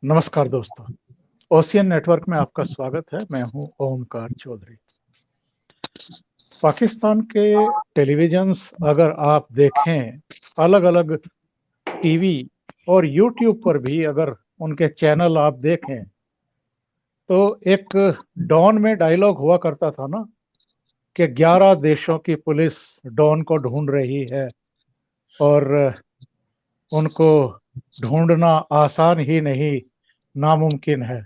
नमस्कार दोस्तों, ocean network में आपका स्वागत है। मैं हूं ओमकार चौधरी। पाकिस्तान के टेलीविजन्स अगर आप देखें, अलग अलग टीवी और यूट्यूब पर भी अगर उनके चैनल आप देखें, तो एक डॉन में डायलॉग हुआ करता था ना कि 11 देशों की पुलिस डॉन को ढूंढ रही है और उनको ढूंढना आसान ही नहीं, नामुमकिन है।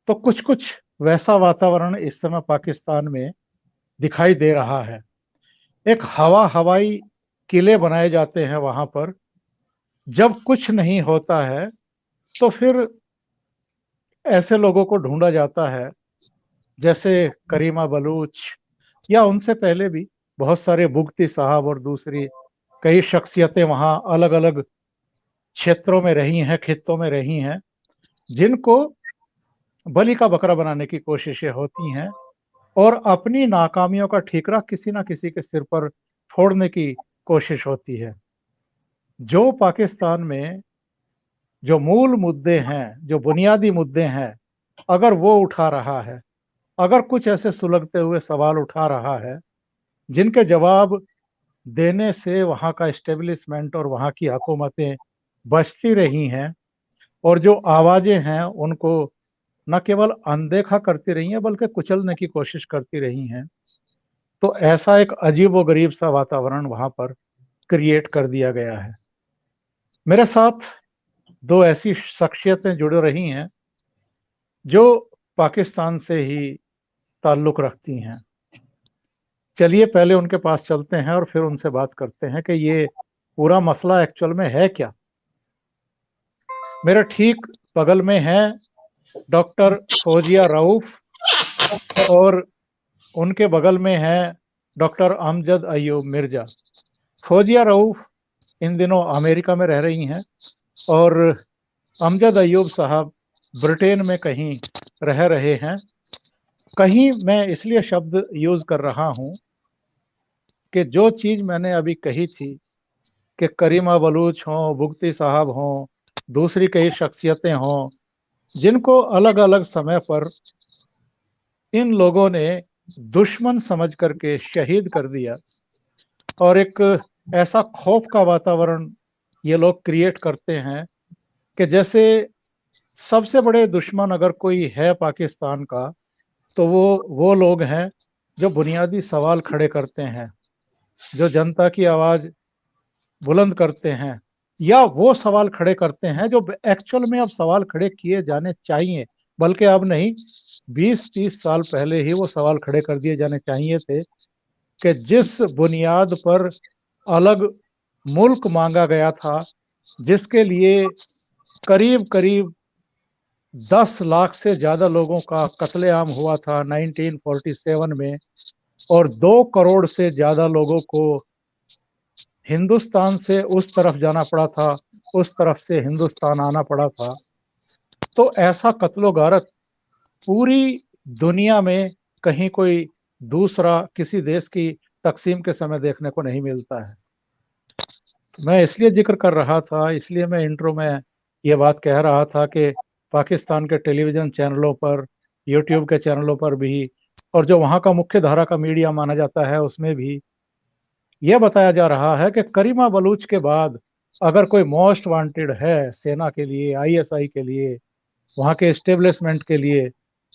तो कुछ कुछ वैसा वातावरण इस समय पाकिस्तान में दिखाई दे रहा है। एक हवाई किले बनाए जाते हैं वहां पर। जब कुछ नहीं होता है तो फिर ऐसे लोगों को ढूंढा जाता है, जैसे करीमा बलूच या उनसे पहले भी बहुत सारे बुगती साहब और दूसरी कई शख्सियतें वहां अलग अलग क्षेत्रों में रही हैं, खित्तों में रही हैं, जिनको बलि का बकरा बनाने की कोशिशें होती हैं और अपनी नाकामियों का ठीकरा किसी ना किसी के सिर पर फोड़ने की कोशिश होती है। जो पाकिस्तान में जो मूल मुद्दे हैं, जो बुनियादी मुद्दे हैं, अगर वो उठा रहा है, अगर कुछ ऐसे सुलगते हुए सवाल उठा रहा है जिनके जवाब देने से वहाँ का एस्टेब्लिशमेंट और वहाँ की हुकूमतें बचती रही हैं और जो आवाज़ें हैं उनको न केवल अनदेखा करती रही हैं बल्कि कुचलने की कोशिश करती रही हैं, तो ऐसा एक अजीब व गरीब सा वातावरण वहां पर क्रिएट कर दिया गया है। मेरे साथ दो ऐसी शख्सियतें जुड़ रही हैं जो पाकिस्तान से ही ताल्लुक रखती हैं। चलिए पहले उनके पास चलते हैं और फिर उनसे बात करते हैं कि ये पूरा मसला एक्चुअल में है क्या। मेरे ठीक बगल में है डॉक्टर फौजिया रऊफ और उनके बगल में है डॉक्टर अमजद अयूब मिर्जा। फौजिया रऊफ इन दिनों अमेरिका में रह रही हैं और अमजद अयूब साहब ब्रिटेन में कहीं रह रहे हैं। कहीं मैं इसलिए शब्द यूज कर रहा हूं कि जो चीज मैंने अभी कही थी कि करीमा बलूच हों, भुगती साहब हों, दूसरी कई शख्सियतें हों, जिनको अलग अलग समय पर इन लोगों ने दुश्मन समझ करके शहीद कर दिया और एक ऐसा खौफ का वातावरण ये लोग क्रिएट करते हैं कि जैसे सबसे बड़े दुश्मन अगर कोई है पाकिस्तान का, तो वो लोग हैं जो बुनियादी सवाल खड़े करते हैं, जो जनता की आवाज बुलंद करते हैं, या वो सवाल खड़े करते हैं जो एक्चुअल में अब सवाल खड़े किए जाने चाहिए, बल्कि अब नहीं, 20-30 साल पहले ही वो सवाल खड़े कर दिए जाने चाहिए थे कि जिस बुनियाद पर अलग मुल्क मांगा गया था, जिसके लिए करीब करीब 10 लाख से ज्यादा लोगों का कत्लेआम हुआ था 1947 में, और 2 करोड़ से ज्यादा लोगों को हिंदुस्तान से उस तरफ जाना पड़ा था, उस तरफ से हिंदुस्तान आना पड़ा था। तो ऐसा कत्लो गारत पूरी दुनिया में कहीं कोई दूसरा किसी देश की तकसीम के समय देखने को नहीं मिलता है। मैं इसलिए जिक्र कर रहा था, इसलिए मैं इंट्रो में ये बात कह रहा था कि पाकिस्तान के टेलीविज़न चैनलों पर, यूट्यूब के चैनलों पर भी, और जो वहाँ का मुख्य धारा का मीडिया माना जाता है उसमें भी यह बताया जा रहा है कि करीमा बलूच के बाद अगर कोई मोस्ट वांटेड है सेना के लिए, आईएसआई के लिए, वहाँ के एस्टेब्लिशमेंट के लिए,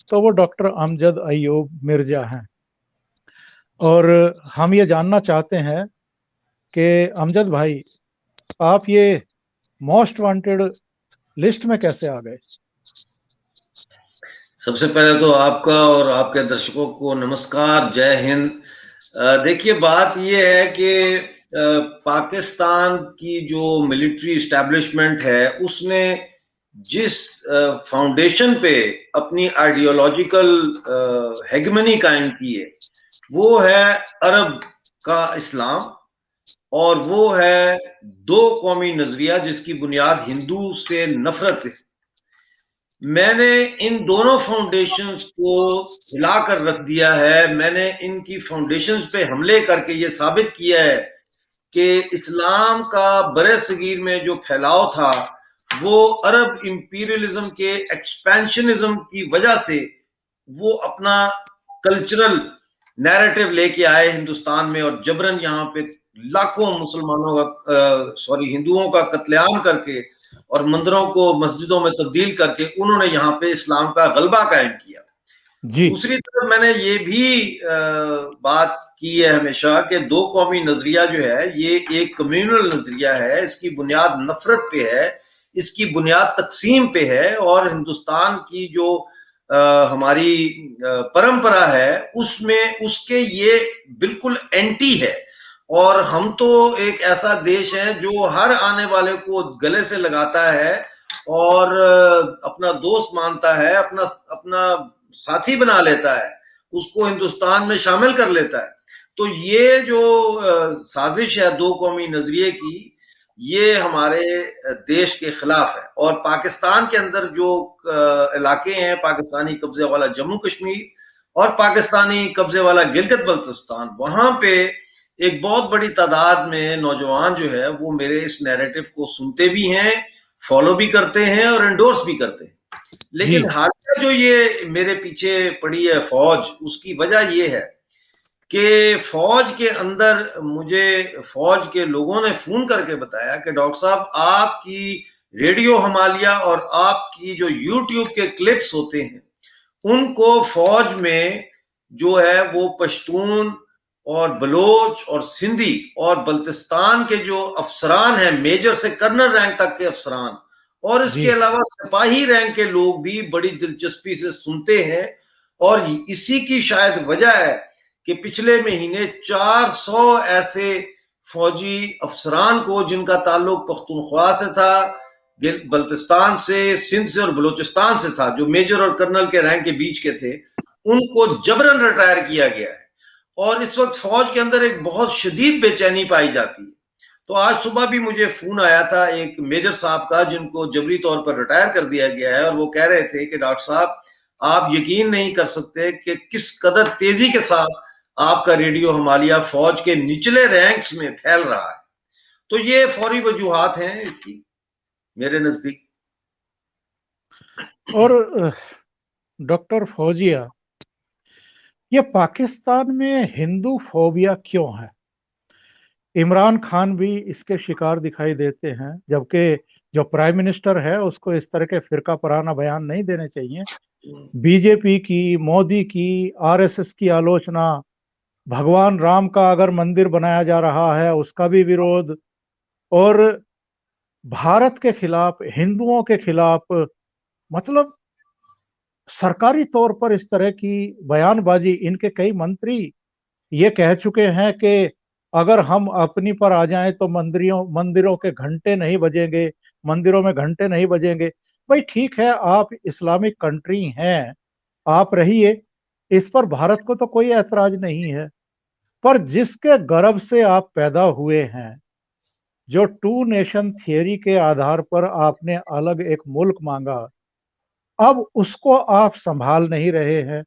तो वो डॉक्टर अमजद अयूब मिर्जा हैं। और हम ये जानना चाहते हैं कि अमजद भाई, आप ये मोस्ट वांटेड लिस्ट में कैसे आ गए? सबसे पहले तो आपका और आपके दर्शकों को नमस्कार, जय हिंद। देखिए, बात ये है कि पाकिस्तान की जो मिलिट्री इस्टेब्लिशमेंट है उसने जिस फाउंडेशन पे अपनी आइडियोलॉजिकल हेगमनी कायम की है वो है अरब का इस्लाम, और वो है दो कौमी नजरिया जिसकी बुनियाद हिंदू से नफरत है। मैंने इन दोनों फाउंडेशंस को हिलाकर रख दिया है। मैंने इनकी फाउंडेशंस पे हमले करके ये साबित किया है कि इस्लाम का बरे सगीर में जो फैलाव था वो अरब इंपीरियलिज्म के एक्सपेंशनिज्म की वजह से वो अपना कल्चरल नैरेटिव लेके आए हिंदुस्तान में और जबरन यहाँ पे लाखों मुसलमानों का हिंदुओं का कत्लेआम करके और मंदिरों को मस्जिदों में तब्दील करके उन्होंने यहाँ पे इस्लाम का गलबा कायम किया। दूसरी तरफ मैंने ये भी बात की है हमेशा कि दो कौमी नजरिया जो है ये एक कम्युनल नजरिया है, इसकी बुनियाद नफरत पे है, इसकी बुनियाद तकसीम पे है और हिंदुस्तान की जो हमारी परंपरा है उसमें उसके ये बिल्कुल एंटी है। और हम तो एक ऐसा देश है जो हर आने वाले को गले से लगाता है और अपना दोस्त मानता है, अपना अपना साथी बना लेता है, उसको हिंदुस्तान में शामिल कर लेता है। तो ये जो साजिश है दो कौमी नजरिए की, ये हमारे देश के खिलाफ है। और पाकिस्तान के अंदर जो इलाके हैं, पाकिस्तानी कब्जे वाला जम्मू कश्मीर और पाकिस्तानी कब्जे वाला गिलगित बल्तिस्तान, वहां पे एक बहुत बड़ी तादाद में नौजवान जो है वो मेरे इस नैरेटिव को सुनते भी हैं, फॉलो भी करते हैं और एंडोर्स भी करते हैं। लेकिन हालिया जो ये मेरे पीछे पड़ी है फौज, उसकी वजह ये है कि फौज के अंदर मुझे फौज के लोगों ने फोन करके बताया कि डॉक्टर साहब आपकी रेडियो हिमालय और आपकी जो यूट्यूब के क्लिप्स होते हैं उनको फौज में जो है वो पश्तून और बलोच और सिंधी और बल्तिस्तान के जो अफसरान हैं, मेजर से कर्नल रैंक तक के अफसरान और इसके अलावा सिपाही रैंक के लोग भी बड़ी दिलचस्पी से सुनते हैं। और इसी की शायद वजह है कि पिछले महीने 400 ऐसे फौजी अफसरान को जिनका ताल्लुक पख्तूनख्वा से था, बल्तिस्तान से, सिंध से और बलूचिस्तान से था, जो मेजर और कर्नल के रैंक के बीच के थे, उनको जबरन रिटायर किया गया है। और इस वक्त फौज के अंदर एक बहुत शदीद बेचैनी पाई जाती है। तो आज सुबह भी मुझे फोन आया था एक मेजर साहब का जिनको जबरी तौर पर रिटायर कर दिया गया है, और वो कह रहे थे कि डॉक्टर साहब आप यकीन नहीं कर सकते कि किस कदर तेजी के साथ आपका रेडियो हिमालय फौज के निचले रैंक्स में फैल रहा है। तो ये फौरी वजूहात हैं इसकी मेरे नजदीक। और डॉक्टर फौजिया, ये पाकिस्तान में हिंदू फोबिया क्यों है? इमरान खान भी इसके शिकार दिखाई देते हैं, जबकि जो प्राइम मिनिस्टर है उसको इस तरह के फिरका पराना बयान नहीं देने चाहिए। बीजेपी की, मोदी की, आरएसएस की आलोचना, भगवान राम का अगर मंदिर बनाया जा रहा है उसका भी विरोध, और भारत के खिलाफ, हिंदुओं के खिलाफ, मतलब सरकारी तौर पर इस तरह की बयानबाजी। इनके कई मंत्री ये कह चुके हैं कि अगर हम अपनी पर आ जाएं तो मंदिरों के घंटे नहीं बजेंगे, मंदिरों में घंटे नहीं बजेंगे। भाई ठीक है, आप इस्लामिक कंट्री हैं, आप रहिए, इस पर भारत को तो कोई ऐतराज नहीं है। पर जिसके गर्भ से आप पैदा हुए हैं, जो टू नेशन थियरी के आधार पर आपने अलग एक मुल्क मांगा, अब उसको आप संभाल नहीं रहे हैं,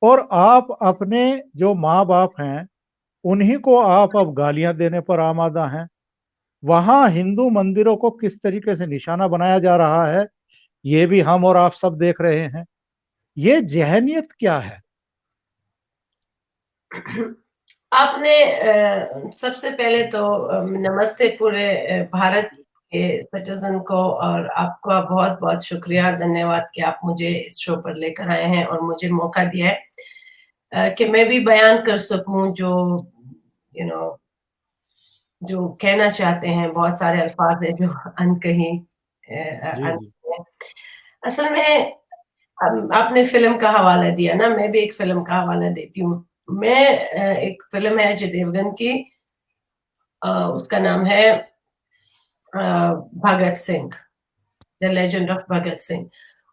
और आप अपने जो माँ बाप हैं उन्हीं को आप अब गालियां देने पर आमादा हैं। वहां हिंदू मंदिरों को किस तरीके से निशाना बनाया जा रहा है ये भी हम और आप सब देख रहे हैं। ये जहनियत क्या है? आपने सबसे पहले तो नमस्ते पूरे भारत के सिटीजन को, और आपका बहुत बहुत शुक्रिया, धन्यवाद कि आप मुझे इस शो पर लेकर आए हैं और मुझे मौका दिया है कि मैं भी बयान कर सकूं जो जो कहना चाहते हैं। बहुत सारे अल्फाज है जो अनकही असल में आपने फिल्म का हवाला दिया ना, मैं भी एक फिल्म का हवाला देती हूँ। मैं एक फिल्म है अजय देवगन की, उसका नाम है Bhagat Singh, the legend of Bhagat Singh.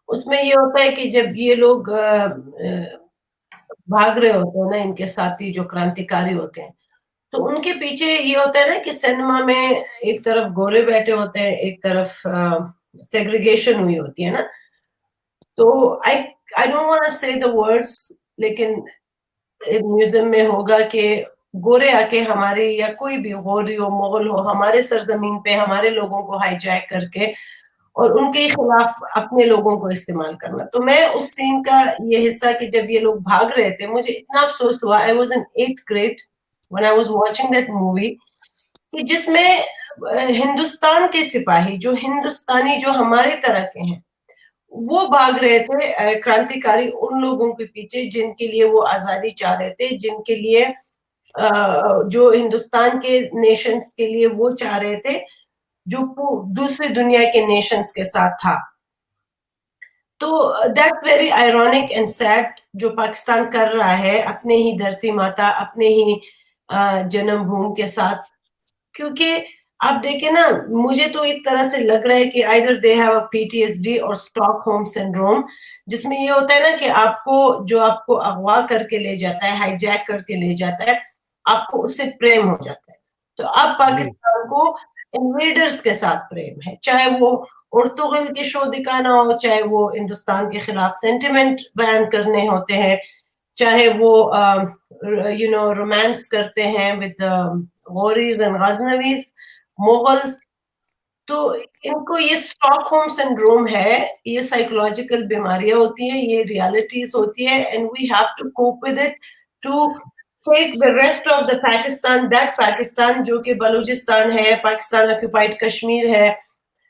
उसमें ये होता है कि जब ये लोग भाग रहे होते हैं ना, इनके साथी जो क्रांतिकारी होते हैं, तो उनके पीछे ये होता है ना कि सिनेमा में एक तरफ गोरे बैठे होते हैं, एक तरफ सेग्रीगेशन हुई होती है ना। तो आई डोंट वांट टू से द वर्ड्स, लेकिन म्यूजियम में होगा कि गोरे आके हमारे, या कोई भी होरी हो, मुगल हो, हमारे सरजमीन पे हमारे लोगों को हाईजैक करके और उनके खिलाफ अपने लोगों को इस्तेमाल करना। तो मैं उस सीन का ये हिस्सा कि जब ये लोग भाग रहे थे, मुझे इतना अफसोस हुआ। I was in 8th grade when I was watching that movie, कि जिसमें हिंदुस्तान के सिपाही, जो हिंदुस्तानी, जो हमारे तरह के हैं, वो भाग रहे थे क्रांतिकारी उन लोगों के पीछे जिनके लिए वो आजादी चाह रहे थे, जिनके लिए जो हिंदुस्तान के नेशंस के लिए वो चाह रहे थे, जो दूसरी दुनिया के नेशंस के साथ था। तो that's very ironic and sad जो पाकिस्तान कर रहा है अपने ही धरती माता, अपने ही जन्मभूमि के साथ। क्योंकि आप देखें ना, मुझे तो एक तरह से लग रहा है कि either they have a PTSD और स्टॉकहोम सिंड्रोम, जिसमें ये होता है ना कि आपको अगवा करके ले जाता है, हाईजैक करके ले जाता है, आपको उससे प्रेम हो जाता है। तो अब पाकिस्तान को इन्वेडर्स के साथ प्रेम है, चाहे वो उर्तुगल के शो दिखाना हो, चाहे वो हिंदुस्तान के खिलाफ सेंटिमेंट बयान करने होते हैं, चाहे वो रोमांस करते हैं विद गौरीज एंड गजनवीज, मुगल्स। तो इनको ये स्टॉकहोम सिंड्रोम है, ये साइकोलॉजिकल बीमारियां होती हैं, ये रियलिटीज होती है, and we have to cope with it to take the rest of the Pakistan, that Pakistan जो कि बलूचिस्तान है, पाकिस्तान ऑक्यूपाइड कश्मीर है,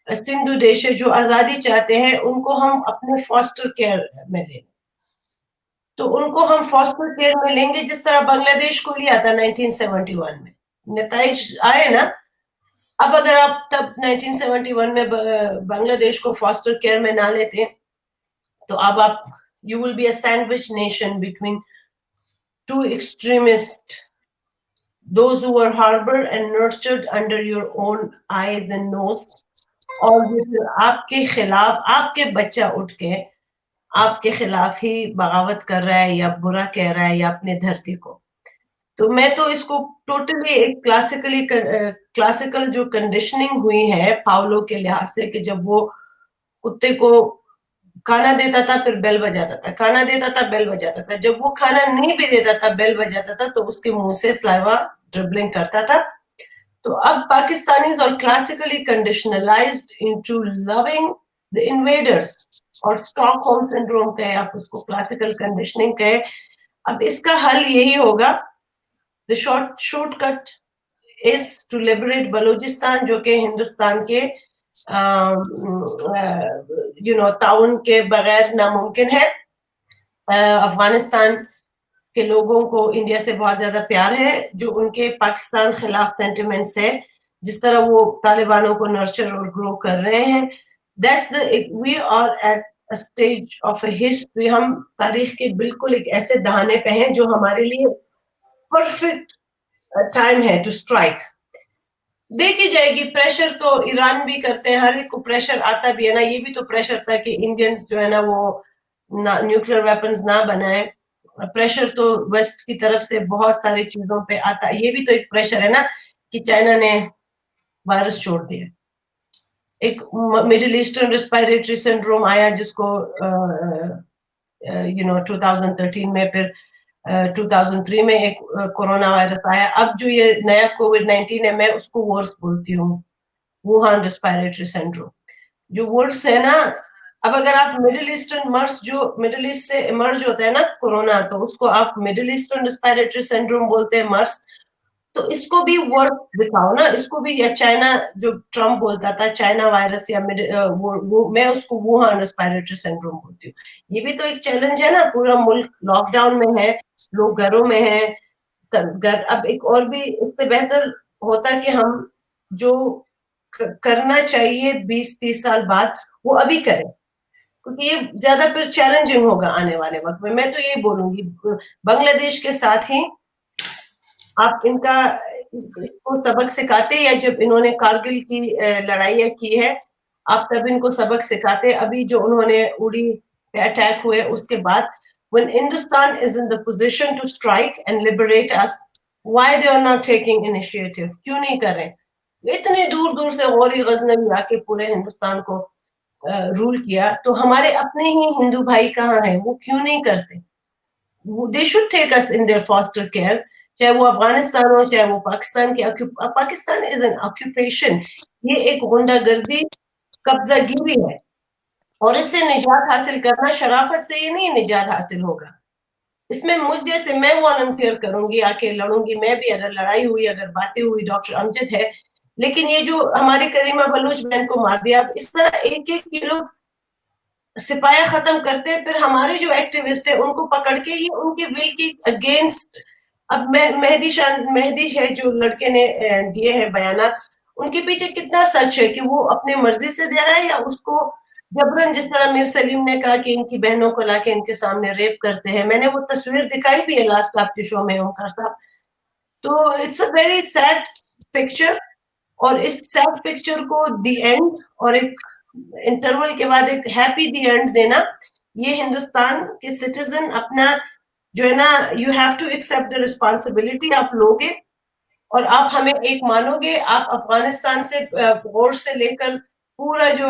सिंधु देश है, जो आजादी चाहते हैं, उनको हम अपने फॉस्टर केयर में लें। तो उनको हम फॉस्टर केयर में लेंगे जिस तरह बांग्लादेश को लिया था 1971 में, नताइज आए ना। अब अगर आप तब 1971 में बांग्लादेश को फॉस्टर केयर में ना लेते, तो अब आप you will be a sandwich nation between two extremist, those who were harbored and nurtured under your own eyes and nose, और आपके खिलाफ आपके बच्चा उठ के आपके खिलाफ ही बगावत कर रहा है या बुरा कह रहा है या अपने धरती को। तो मैं तो इसको टोटली एक क्लासिकल जो कंडीशनिंग हुई है पाउलो के लिहाज से, कि जब वो कुत्ते को खाना देता था फिर बेल बजाता था, खाना देता था बेल बजाता था, जब वो खाना नहीं भी देता था बेल बजाता था, तो उसके मुंह से स्लाइवा ड्रिबलिंग करता था। तो अब Pakistanis are classically conditionalized into loving the invaders, और स्टॉकहोम सिंड्रोम कहे आप उसको, क्लासिकल कंडीशनिंग कहे। अब इसका हल यही होगा, the shortcut is to liberate Balochistan, जो कि हिंदुस्तान के ताउन के बगैर नामुमकिन है। अफगानिस्तान के लोगों को इंडिया से बहुत ज्यादा प्यार है, जो उनके पाकिस्तान खिलाफ सेंटिमेंट्स है, जिस तरह वो तालिबानों को नर्चर और ग्रो कर रहे हैं। We are at a stage of a history, हम तारीख के बिल्कुल एक ऐसे दहाने पे हैं जो हमारे लिए परफेक्ट टाइम है टू स्ट्राइक। देखी जाएगी, प्रेशर तो ईरान भी करते हैं, हर एक को प्रेशर आता भी है ना। ये भी तो प्रेशर था कि इंडियंस जो है ना वो न्यूक्लियर वेपन्स ना बनाए। प्रेशर तो वेस्ट की तरफ से बहुत सारी चीजों पे आता है। ये भी तो एक प्रेशर है ना कि चाइना ने वायरस छोड़ दिया। एक मिडिल ईस्टर्न रेस्पिरेटरी सिंड्रोम आया, जिसको 2013 में, फिर 2003 में एक कोरोना वायरस आया। अब जो ये नया कोविड-19 है, मैं उसको वर्स बोलती हूँ, वुहान रेस्पिरेटरी सिंड्रोम। जो वर्स है ना, अब अगर आप मिडिल ईस्टर्न मर्स, जो मिडिल ईस्ट से इमर्ज होता है ना कोरोना, तो उसको आप मिडिल ईस्टर्न रेस्पिरेटरी सिंड्रोम बोलते हैं, मर्स। तो इसको भी वर्ड दिखाओ ना, इसको भी, या चाइना जो ट्रम्प बोलता था चाइना वायरस, या मैं उसको वुहान रेस्पिरेटरी सिंड्रोम बोलती हूँ। ये भी तो एक चैलेंज है ना, पूरा मुल्क लॉकडाउन में है, लोग घरों में हैं। अब एक और भी इससे बेहतर होता कि हम जो करना चाहिए 20-30 साल बाद वो अभी करें, क्योंकि ये ज्यादा फिर चैलेंजिंग होगा आने वाले वक्त में। मैं तो ये बोलूंगी, बांग्लादेश के साथ ही आप इनका इसको सबक सिखाते, या जब इन्होंने कारगिल की लड़ाइयाँ की है, आप तब इनको सबक सिखाते। अभी जो उन्होंने उड़ी पे अटैक हुए उसके बाद, when Hindustan is in the position to strike and liberate us, why they are not taking initiative? क्यों नहीं कर रहे? इतने दूर दूर से गौरी गजनवी आके पूरे हिंदुस्तान को रूल किया, तो हमारे अपने ही हिंदू भाई कहाँ हैं? वो क्यों नहीं करते? They should take us in their foster care, चाहे वो अफगानिस्तान हो, चाहे वो पाकिस्तान की। पाकिस्तान इज एन ऑक्यूपेशन, ये एक गुंडागर्दी कब्जागिरी है, और इससे निजात हासिल करना, शराफत से ये नहीं निजात हासिल होगा। इसमें मुझ जैसे, मैं वॉलंटियर करूंगी, आके लड़ूंगी, मैं भी, अगर लड़ाई हुई, अगर बातें हुई, डॉक्टर अमजद है, लेकिन ये जो हमारी करीमा बलूच बहन को मार दिया, अब इस तरह एक एक ये लोग सिपाही खत्म करते हैं, फिर हमारे जो एक्टिविस्ट है उनको पकड़ के ये उनके विल के अगेंस्ट। अब मेहदी है जो लड़के ने दिए हैं बयानात, उनके पीछे कितना सच है कि वो अपने मर्जी से दे रहा है या उसको जबरन, जिस तरह मीर सलीम ने कहा कि इनकी बहनों को लाके इनके सामने रेप करते हैं। मैंने वो तस्वीर दिखाई भी है लास्ट आपके शो में, ओमकार साहब। तो it's a very sad picture, और इस सैड पिक्चर को दी एंड और एक इंटरवल के बाद एक हैप्पी दी एंड देना, ये हिंदुस्तान के सिटीजन अपना जो है ना, you have to accept the responsibility, आप लोगे और आप हमें एक मानोगे। आप अफगानिस्तान से गौर से लेकर पूरा जो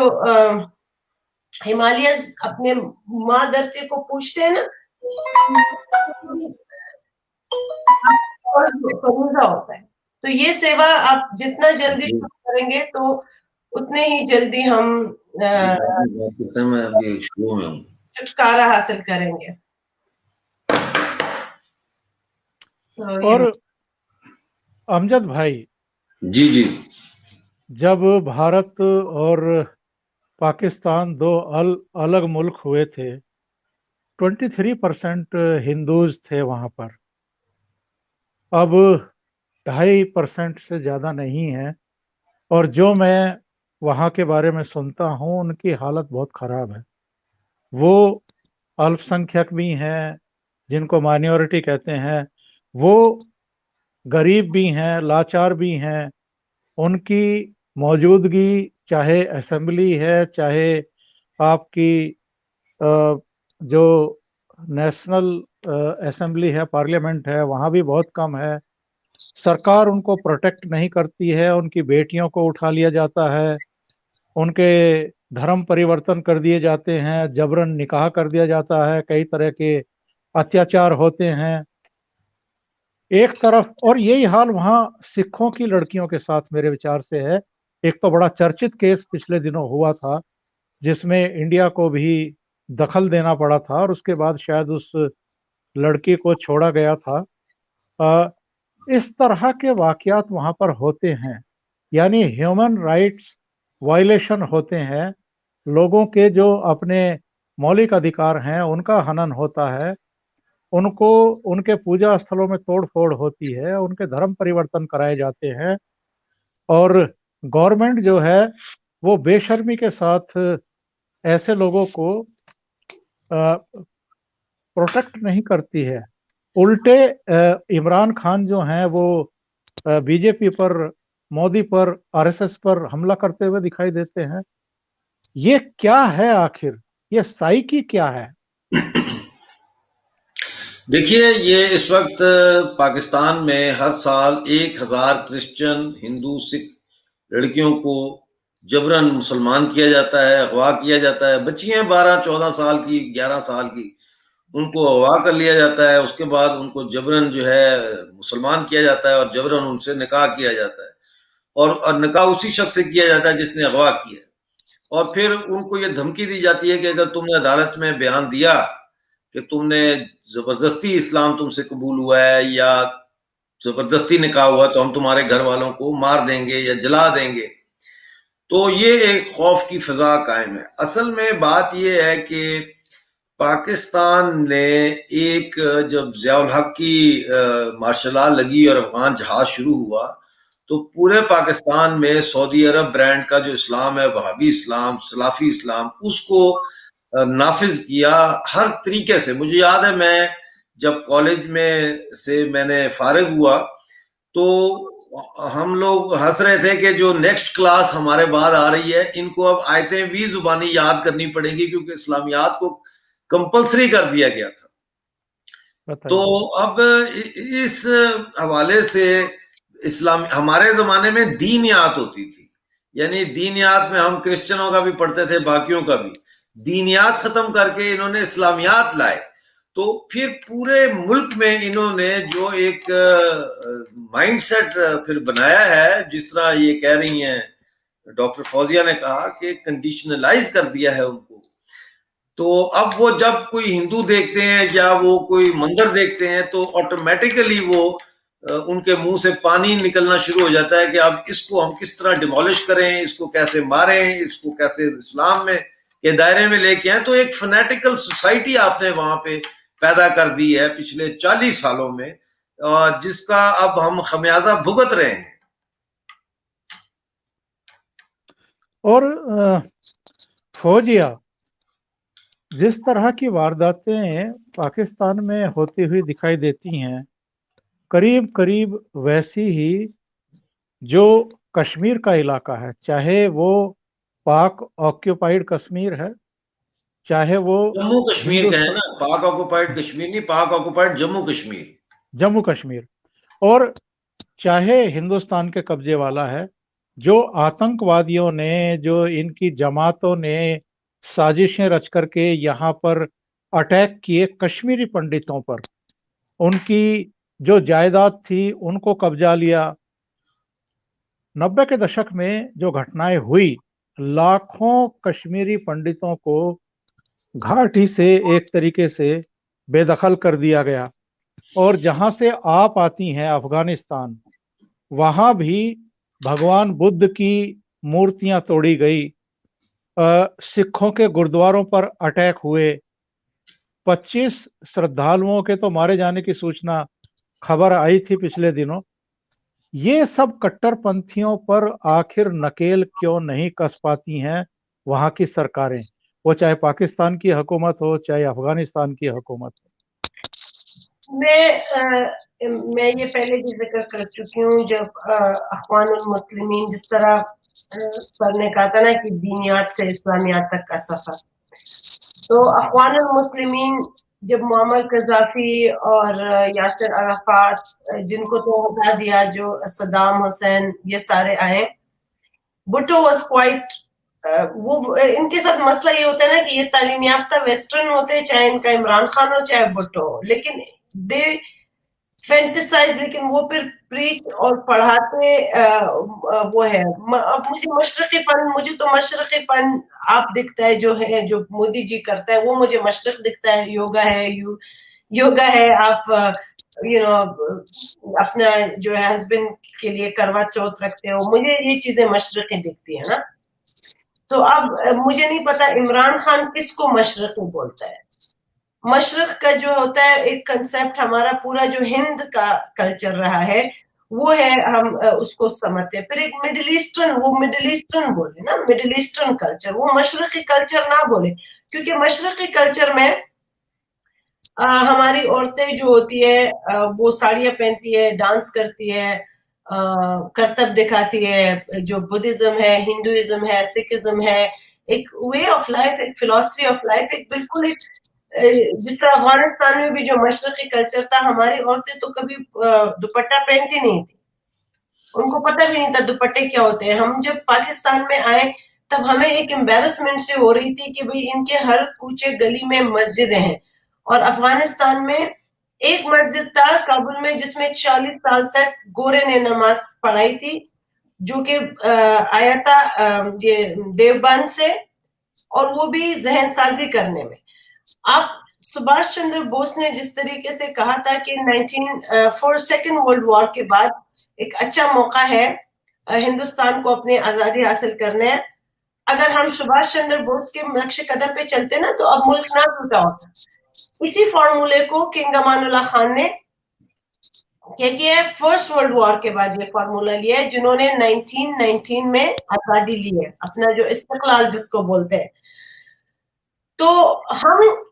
हिमालयस अपने माँ धरती को पूछते हैं ना, फरूजा होता है। तो ये सेवा आप जितना जल्दी शुरू करेंगे तो उतने ही जल्दी हम मैं अभी शुरू में हूँ, छुटकारा हासिल करेंगे। तो और अमजद भाई, जी जी, जब भारत और पाकिस्तान दो अलग मुल्क हुए थे, 23% हिंदूज थे वहां पर। अब 2.5% से ज़्यादा नहीं है। और जो मैं वहाँ के बारे में सुनता हूँ, उनकी हालत बहुत ख़राब है। वो अल्पसंख्यक भी हैं, जिनको माइनॉरिटी कहते हैं, वो गरीब भी हैं, लाचार भी हैं। उनकी मौजूदगी, चाहे असेंबली है, चाहे आपकी जो नेशनल असेंबली है, पार्लियामेंट है, वहाँ भी बहुत कम है। सरकार उनको प्रोटेक्ट नहीं करती है, उनकी बेटियों को उठा लिया जाता है, उनके धर्म परिवर्तन कर दिए जाते हैं, जबरन निकाह कर दिया जाता है, कई तरह के अत्याचार होते हैं एक तरफ। और यही हाल वहाँ सिखों की लड़कियों के साथ मेरे विचार से है। एक तो बड़ा चर्चित केस पिछले दिनों हुआ था, जिसमें इंडिया को भी दखल देना पड़ा था, और उसके बाद शायद उस लड़की को छोड़ा गया था। इस तरह के वाकयात वहाँ पर होते हैं, यानी ह्यूमन राइट्स वायलेशन होते हैं। लोगों के जो अपने मौलिक अधिकार हैं उनका हनन होता है, उनको उनके पूजा स्थलों में तोड़ फोड़ होती है, उनके धर्म परिवर्तन कराए जाते हैं। और गवर्नमेंट जो है वो बेशर्मी के साथ ऐसे लोगों को प्रोटेक्ट नहीं करती है। उल्टे इमरान खान जो हैं वो बीजेपी पर, मोदी पर, आरएसएस पर हमला करते हुए दिखाई देते हैं। ये क्या है आखिर? ये साइकी क्या है? देखिए, ये इस वक्त पाकिस्तान में हर साल 1000 क्रिश्चियन, हिंदू, सिख लड़कियों को जबरन मुसलमान किया जाता है, अगवा किया जाता है। बच्चियां 12-14 साल की, 11 साल की, उनको अगवा कर लिया जाता है। उसके बाद उनको जबरन जो है मुसलमान किया जाता है और जबरन उनसे निकाह किया जाता है, और निकाह उसी शख्स से किया जाता है जिसने अगवा किया। और फिर उनको ये धमकी दी जाती है कि अगर तुमने अदालत में बयान दिया कि तुमने जबरदस्ती इस्लाम तुमसे कबूल हुआ है या जबरदस्ती निकाह हुआ, तो हम तुम्हारे घर वालों को मार देंगे या जला देंगे। तो ये एक खौफ की फिजा कायम है। असल में बात ये है कि पाकिस्तान ने एक, जब ज़ियाउल हक की मार्शल लॉ लगी और अफगान जहाज शुरू हुआ, तो पूरे पाकिस्तान में सऊदी अरब ब्रांड का जो इस्लाम है, वहाबी इस्लाम, सलाफी इस्लाम, उसको नाफिज किया हर तरीके से। मुझे याद है, मैं जब कॉलेज में से मैंने फारिग हुआ तो हम लोग हंस रहे थे कि जो नेक्स्ट क्लास हमारे बाद आ रही है, इनको अब आयतें भी जुबानी याद करनी पड़ेगी, क्योंकि इस्लामियात को कंपलसरी कर दिया गया था। तो अब इस हवाले से इस्लाम, हमारे जमाने में दीनियात होती थी, यानी दीनियात में हम क्रिश्चियनों का भी पढ़ते थे, बाकियों का भी। दीनियात खत्म करके इन्होंने इस्लामियात लाए। तो फिर पूरे मुल्क में इन्होंने जो एक माइंडसेट फिर बनाया है, जिस तरह ये कह रही हैं डॉक्टर फौजिया ने कहा कि कंडीशनलाइज कर दिया है उनको। तो अब वो जब कोई हिंदू देखते हैं या वो कोई मंदिर देखते हैं तो ऑटोमेटिकली वो उनके मुंह से पानी निकलना शुरू हो जाता है कि अब इसको हम किस तरह डिमोलिश करें, इसको कैसे मारें, इसको कैसे इस्लाम में के दायरे में लेके आए। तो एक फनेटिकल सोसाइटी आपने वहां पे पैदा कर दी है पिछले 40 सालों में, जिसका अब हम खमियाजा भुगत रहे हैं। और फौजिया जिस तरह की वारदातें पाकिस्तान में होती हुई दिखाई देती हैं, करीब करीब वैसी ही जो कश्मीर का इलाका है, चाहे वो पाक ऑक्यूपाइड कश्मीर है, चाहे वो जम्मू कश्मीर का है हिंदुस्तान, ना, पाक ऑक्युपाइड कश्मीर नहीं, पाक ऑक्युपाइड जम्मू कश्मीर। जम्मू कश्मीर, और चाहे हिंदुस्तान के कब्जे वाला है, जो आतंकवादियों ने, जो इनकी जमातों ने साजिशें रच करके यहाँ पर अटैक किए कश्मीरी पंडितों पर, उनकी जो जायदाद थी उनको कब्जा लिया। 90 के दशक में जो घटनाएं हुई, लाखों कश्मीरी पंडितों को घाटी से एक तरीके से बेदखल कर दिया गया। और जहां से आप आती हैं अफगानिस्तान, वहां भी भगवान बुद्ध की मूर्तियां तोड़ी गई, सिखों के गुरुद्वारों पर अटैक हुए, 25 श्रद्धालुओं के तो मारे जाने की सूचना खबर आई थी पिछले दिनों। ये सब कट्टरपंथियों पर आखिर नकेल क्यों नहीं कस पाती हैं वहां की सरकारें, वो चाहे पाकिस्तान की हुकूमत हो चाहे अफगानिस्तान की हुकूमत हो। मैं ये पहले भी जिक्र कर चुकी हूँ, जब अखवानुल मुस्लिमीन जिस तरह पढ़ने का था ना कि दीनियात से इस्लामियात तक का सफर, तो अखवानुल मुस्लिमीन जब मुअम्मर कज़ाफ़ी और यासिर अराफात, जिनको तो हटा दिया, जो सद्दाम हुसैन, ये सारे आए, भुट्टो वाज क्वाइट, वो इनके साथ मसला ये होता है ना कि ये तालीम याफ्ता वेस्टर्न होते हैं, चाहे इनका इमरान खान हो चाहे भुट्टो हो, लेकिन दे फैंटिसाइज, लेकिन वो फिर प्रीच और पढ़ाते वो है। अब मुझे तो मशरक़ी फन आप दिखता है, जो है जो मोदी जी करता है वो मुझे मशरक़ दिखता है। योगा है, आप अपना जो है हस्बैंड के लिए करवा चौथ रखते हो, मुझे ये चीजें मशरक़ी दिखती है ना। तो अब मुझे नहीं पता इमरान खान किसको मशरक़ी बोलता है। मशरक़ का जो होता है एक कंसेप्ट, हमारा पूरा जो हिंद का कल्चर रहा है वो है, हम उसको समझते हैं। फिर एक मिडिल ईस्टर्न बोले ना, मिडिल ईस्टर्न कल्चर, वो मशरक़ी कल्चर ना बोले, क्योंकि मशरक़ी कल्चर में हमारी औरतें जो होती है वो साड़ियाँ पहनती है, डांस करती है, करतब दिखाती है। जो बुद्धिज्म है, हिंदुइज्म है, सिखिज्म है, एक वे ऑफ लाइफ, एक फिलॉसफी ऑफ लाइफ, एक बिल्कुल एक जिस तरह अफगानिस्तान में भी जो मशरक़ी कल्चर था, हमारी औरतें तो कभी दुपट्टा पहनती नहीं थी, उनको पता भी नहीं था दुपट्टे क्या होते हैं। हम जब पाकिस्तान में आए तब हमें एक एम्बेरसमेंट से हो रही थी कि भाई इनके हर कूचे गली में मस्जिदें हैं, और अफगानिस्तान में एक मस्जिद था काबुल में जिसमें 40 साल तक गोरे ने नमाज पढ़ाई थी, जो कि आया था ये देवबंद से, और वो भी जहन साजी करने में। आप सुभाष चंद्र बोस ने जिस तरीके से कहा था कि फॉर सेकेंड वर्ल्ड वॉर के बाद एक अच्छा मौका है हिंदुस्तान को अपनी आजादी हासिल करने है, अगर हम सुभाष चंद्र बोस के नक्शे कदम पे चलते ना तो अब मुल्क ना टूटा होता। इसी फॉर्मूले को किंग अमानुल्लाह खान ने क्या किया है, फर्स्ट वर्ल्ड वॉर के बाद ये फॉर्मूला लिया है, जिन्होंने 1919 में आजादी ली है, अपना जो इस्तिकलाल जिसको बोलते हैं। तो हम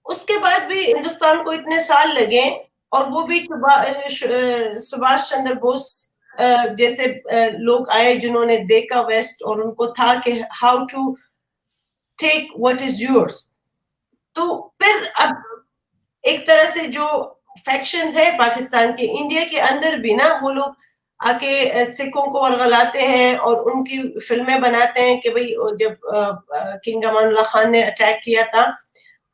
उसके बाद भी हिंदुस्तान को इतने साल लगे, और वो भी सुभाष चंद्र बोस जैसे लोग आए जिन्होंने देखा वेस्ट, और उनको था कि how to take what is yours. तो फिर अब एक तरह से जो फैक्शंस है पाकिस्तान के, इंडिया के अंदर भी ना, वो लोग आके सिखों को वरगलाते हैं और उनकी फिल्में बनाते हैं कि भाई जब किंग अमानुल्लाह खान ने अटैक किया था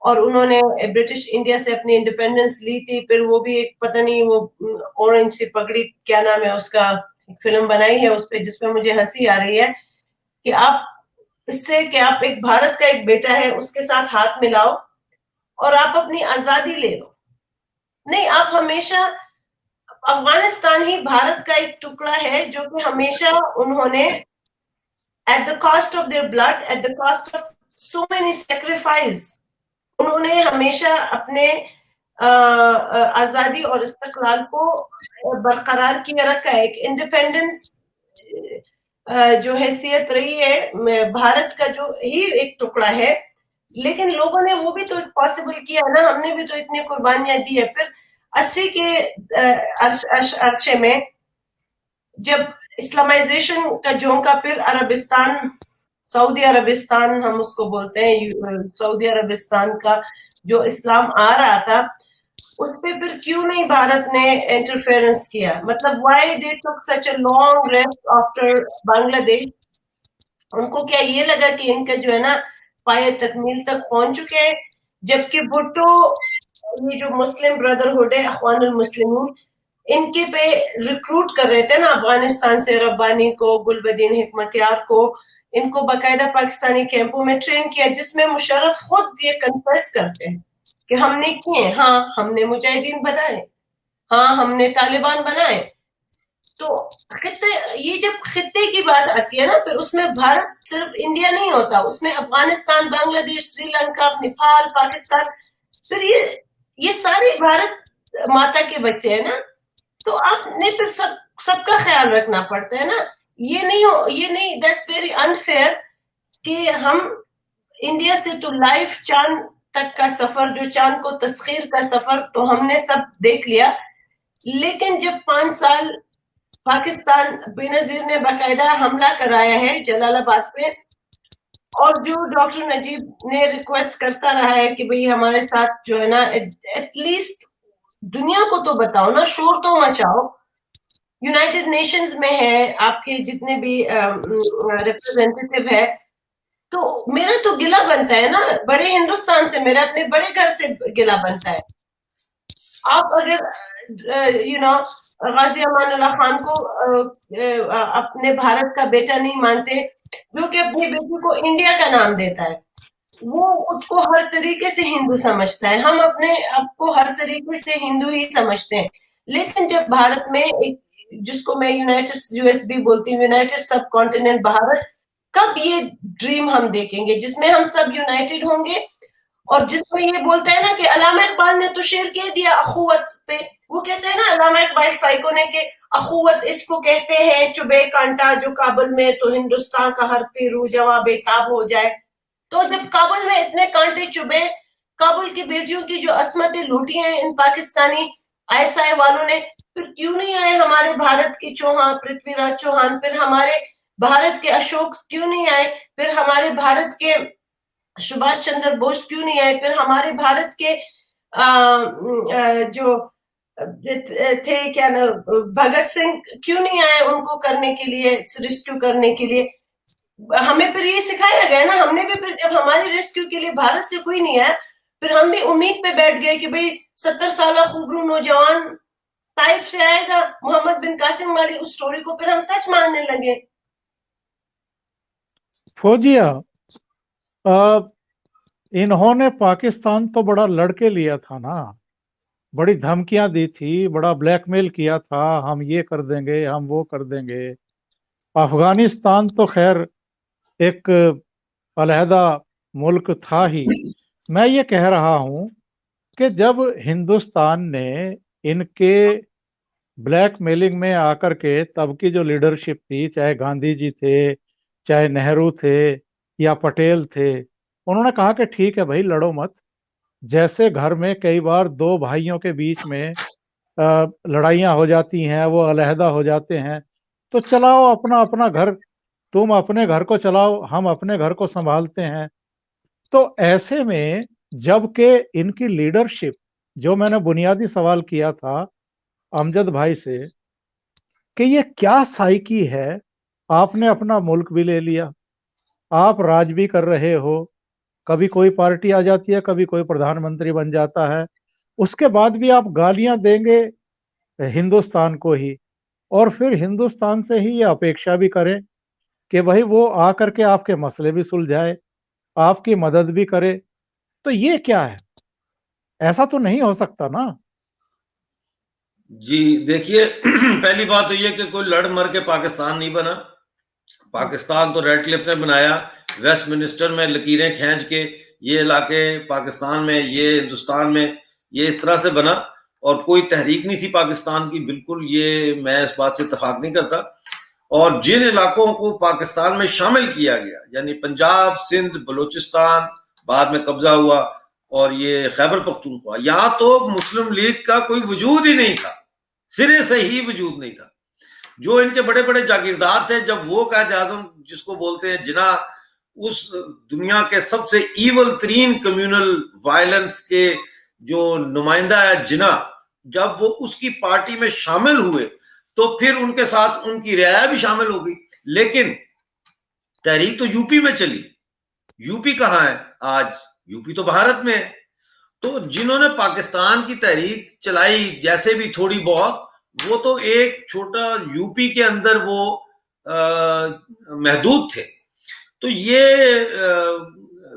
और उन्होंने ब्रिटिश इंडिया से अपनी इंडिपेंडेंस ली थी, फिर वो भी एक पता नहीं वो ऑरेंज सी पगड़ी क्या नाम है उसका, फिल्म बनाई है उस पे, जिसपे मुझे हंसी आ रही है कि आप इससे कि आप एक भारत का एक बेटा है उसके साथ हाथ मिलाओ और आप अपनी आजादी ले लो। नहीं, आप हमेशा अफगानिस्तान ही भारत का एक टुकड़ा है जो कि हमेशा उन्होंने at the cost of their blood, at the cost of so many sacrifice, उन्होंने हमेशा अपने आजादी और इस्तकलाल को बरकरार किए रखा है। एक इंडिपेंडेंस जो हैसियत रही है भारत का जो ही एक टुकड़ा है, लेकिन लोगों ने वो भी तो पॉसिबल किया ना, हमने भी तो इतनी कुर्बानियां दी है। फिर 80 के अरसे में जब इस्लामाइजेशन का झोंका, फिर अरबिस्तान, सऊदी अरबिस्तान हम उसको बोलते हैं, सऊदी अरबिस्तान का जो इस्लाम आ रहा था, उस पे फिर क्यों नहीं भारत ने इंटरफेरेंस किया? मतलब why they took such a long rest after Bangladesh? उनको क्या ये लगा कि इनका जो है ना पाए तकमील तक पहुंच चुके हैं? जबकि भुट्टो, ये जो मुस्लिम ब्रदरहुड है, अख्वानुल मुस्लिमीन, इनके पे रिक्रूट कर रहे थे ना अफगानिस्तान से रब्बानी को, गुलबदीन हिकमतियार को, इनको बाकायदा पाकिस्तानी कैंपों में ट्रेन किया, जिसमें मुशर्रफ खुद ये कन्फेस करते हैं कि हमने किए, हाँ हमने मुजाहिदीन बनाए, हाँ हमने तालिबान बनाए। तो खित्ते, ये जब खित्ते की बात आती है ना, फिर उसमें भारत सिर्फ इंडिया नहीं होता, उसमें अफगानिस्तान, बांग्लादेश, श्रीलंका, नेपाल, पाकिस्तान, फिर ये सारे भारत माता के बच्चे हैं ना। तो आपने फिर सबका ख्याल रखना पड़ता है ना। ये नहीं, दैट्स वेरी अनफेयर कि हम इंडिया से तो लाइव चांद तक का सफर, जो चांद को तस्खीर का सफर तो हमने सब देख लिया, लेकिन जब 5 साल पाकिस्तान बेनजीर ने बाकायदा हमला कराया है जलालाबाद पे, और जो डॉक्टर नजीब ने रिक्वेस्ट करता रहा है कि भाई हमारे साथ जो है ना एटलीस्ट दुनिया को तो बताओ ना, शोर तो मचाओ। यूनाइटेड नेशंस में है, आपके जितने भी रिप्रेजेंटेटिव है, तो मेरा तो गिला बनता है ना बड़े हिंदुस्तान से, मेरा अपने बड़े घर से गिला बनता है। आप अगर यू नो गाजी अमानुल्लाह खान को अपने भारत का बेटा नहीं मानते, जो कि अपनी बेटी को इंडिया का नाम देता है, वो उसको हर तरीके से हिंदू समझता है, हम अपने आपको हर तरीके से हिंदू ही समझते हैं। लेकिन जब भारत में एक, जिसको मैं यूनाइटेड यूएसबी बोलती हूँ, यूनाइटेड सब कॉन्टिनेंट भारत, कब ये ड्रीम हम देखेंगे जिसमें हम सब यूनाइटेड होंगे, और जिसमें ये बोलते हैं ना कि अल्लामा इकबाल ने तो शेर कह दिया अखुवत पे, वो कहते हैं ना अल्लामा इकबाल साइको ने कि अखुवत इसको कहते हैं चुबे कांटा जो काबुल में, तो हिंदुस्तान का हर पीरू जवां बेताब हो जाए। तो जब काबुल में इतने कांटे चुभे, काबुल की बेटियों की जो असमतें लूटी हैं इन पाकिस्तानी आईएसआई वालों ने, फिर क्यों नहीं आए हमारे भारत के चौहान, पृथ्वीराज चौहान, फिर हमारे भारत के अशोक क्यों नहीं आए, फिर हमारे भारत के सुभाष चंद्र बोस क्यों नहीं आए, फिर हमारे भारत के जो थे क्या ना भगत सिंह क्यों नहीं आए उनको करने के लिए, रेस्क्यू करने के लिए? हमें फिर ये सिखाया गया ना, हमने भी फिर जब हमारी रेस्क्यू के लिए भारत से कोई नहीं आया, फिर हम भी उम्मीद पे बैठ गए कि भाई 70 साल खूबरू नौजवान ताइफ से आएगा, मोहम्मद बिन कासिम वाली उस स्टोरी को फिर हम सच मानने लगे। फौजिया, इन्होंने पाकिस्तान तो बड़ा लड़के लिया था ना, बड़ी धमकियां दी थी, बड़ा ब्लैकमेल किया था, हम ये कर देंगे, हम वो कर देंगे। अफगानिस्तान तो खैर एक अलहदा मुल्क था ही। मैं ये कह रहा हूं कि जब हिंदुस्तान ने इनके ब्लैकमेलिंग में आकर के, तब की जो लीडरशिप थी, चाहे गांधी जी थे, चाहे नेहरू थे या पटेल थे, उन्होंने कहा कि ठीक है भाई लड़ो मत। जैसे घर में कई बार दो भाइयों के बीच में लड़ाइयाँ हो जाती हैं, वो अलहदा हो जाते हैं, तो चलाओ अपना अपना घर, तुम अपने घर को चलाओ, हम अपने घर को संभालते हैं। तो ऐसे में जबकि इनकी लीडरशिप, जो मैंने बुनियादी सवाल किया था अमजद भाई से कि ये क्या साइकी है, आपने अपना मुल्क भी ले लिया, आप राज भी कर रहे हो, कभी कोई पार्टी आ जाती है, कभी कोई प्रधानमंत्री बन जाता है, उसके बाद भी आप गालियां देंगे हिंदुस्तान को ही, और फिर हिंदुस्तान से ही ये अपेक्षा भी करें कि भाई वो आकर के आपके मसले भी सुलझाए, आपकी मदद भी करे, तो ये क्या है? ऐसा तो नहीं हो सकता ना। जी देखिए, पहली बात तो ये कि कोई लड़ मर के पाकिस्तान नहीं बना। पाकिस्तान तो रेडक्लिफ ने बनाया, वेस्टमिनिस्टर में लकीरें खींच के ये इलाके पाकिस्तान में, ये हिंदुस्तान में, ये इस तरह से बना, और कोई तहरीक नहीं थी पाकिस्तान की, बिल्कुल ये मैं इस बात से इत्तेफाक नहीं करता। और जिन इलाकों को पाकिस्तान में शामिल किया गया, यानी पंजाब, सिंध, बलूचिस्तान, बाद में कब्जा हुआ, और ये खैबर पख्तूनख्वा, यहां तो मुस्लिम लीग का कोई वजूद ही नहीं था, सिरे से ही वजूद नहीं था। जो इनके बड़े बड़े जागीरदार थे, जब वो कायद आजम जिसको बोलते हैं जिना, उस दुनिया के सबसे ईवल तरीन कम्युनल वायलेंस के जो नुमाइंदा है जिना, जब वो उसकी पार्टी में शामिल हुए तो फिर उनके साथ उनकी रियाया भी शामिल हो गई। लेकिन तहरीक तो यूपी में चली। यूपी कहां है आज? यूपी तो भारत में है। तो जिन्होंने पाकिस्तान की तहरीक चलाई जैसे भी थोड़ी बहुत, वो तो एक छोटा यूपी के अंदर वो महदूद थे। तो ये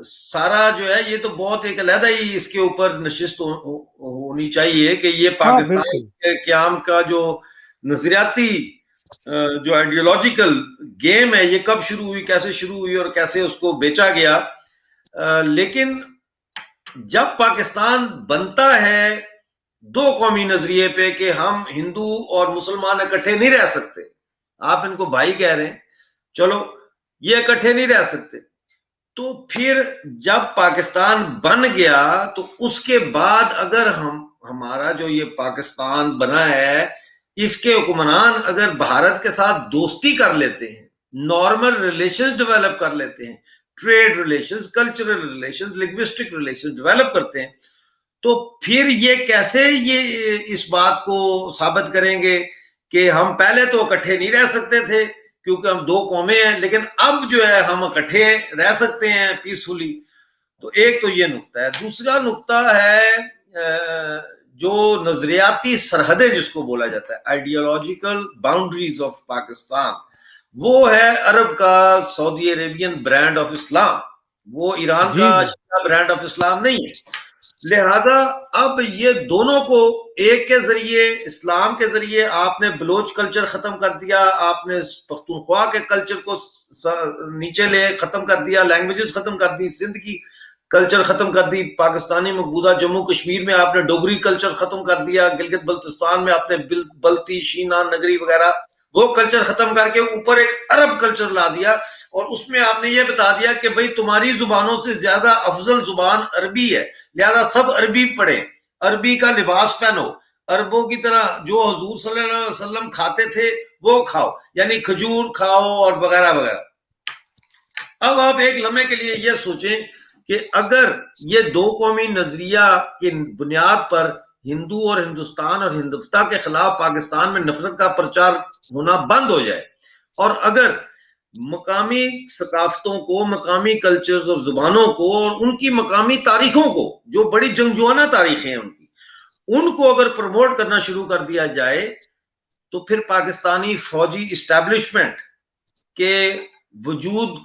सारा जो है, ये तो बहुत एक अलहदा ही इसके ऊपर नशिस्त होनी चाहिए कि ये हाँ पाकिस्तान बिल्कुल। के क्याम का जो नजरियाती जो आइडियोलॉजिकल गेम है, ये कब शुरू हुई, कैसे शुरू हुई और कैसे उसको बेचा गया। लेकिन जब पाकिस्तान बनता है दो कौमी नजरिए पे कि हम हिंदू और मुसलमान इकट्ठे नहीं रह सकते, आप इनको भाई कह रहे हैं, चलो ये इकट्ठे नहीं रह सकते, तो फिर जब पाकिस्तान बन गया तो उसके बाद अगर हमारा जो ये पाकिस्तान बना है, इसके हुक्मरान अगर भारत के साथ दोस्ती कर लेते हैं, नॉर्मल रिलेशंस डेवलप कर लेते हैं, trade relations, cultural relations, linguistic relations develop करते हैं, तो फिर ये कैसे ये इस बात को साबित करेंगे कि हम पहले तो इकट्ठे नहीं रह सकते थे क्योंकि हम दो कौमें हैं, लेकिन अब जो है हम इकट्ठे रह सकते हैं पीसफुली। तो एक तो ये नुक्ता है। दूसरा नुक्ता है जो नजरियाती सरहदें जिसको बोला जाता है, आइडियोलॉजिकल बाउंड्रीज ऑफ पाकिस्तान, वो है अरब का Saudi Arabian brand of Islam, वो ईरान जी का जी। शिया ब्रांड ऑफ इस्लाम नहीं है। लिहाजा अब ये दोनों को एक के जरिए, इस्लाम के जरिए आपने बलोच कल्चर खत्म कर दिया, आपने पख्तूनख्वा के कल्चर को नीचे ले खत्म कर दिया, लैंग्वेजेस खत्म कर दी, सिंध की कल्चर खत्म कर दी, पाकिस्तानी मकबूजा जम्मू कश्मीर में आपने डोगरी कल्चर खत्म कर दिया, गिलगित बल्तिस्तान में आपने बल्ती, शीना, नगरी वगैरह वो कल्चर खत्म करके ऊपर एक अरब कल्चर ला दिया, और उसमें आपने ये बता दिया कि भाई तुम्हारी जुबानों से ज्यादा अफजल जुबान अरबी है, लिहाजा सब अरबी पढ़े, अरबी का लिबास पहनो, अरबों की तरह जो हुजूर सल्लल्लाहु अलैहि वसल्लम खाते थे वो खाओ, यानी खजूर खाओ और वगैरह वगैरह। अब आप एक लम्हे के लिए ये सोचें कि अगर ये दो कौमी नजरिया की बुनियाद पर हिंदू और हिंदुस्तान और हिंदुत्व के खिलाफ पाकिस्तान में नफरत का प्रचार होना बंद हो जाए, और अगर मकामी सकाफतों को, मकामी कल्चर्स और जुबानों को और उनकी मकामी तारीखों को, जो बड़ी जंगजुआना तारीखें हैं उनकी, उनको अगर प्रमोट करना शुरू कर दिया जाए, तो फिर पाकिस्तानी फौजी इस्टेब्लिशमेंट के वजूद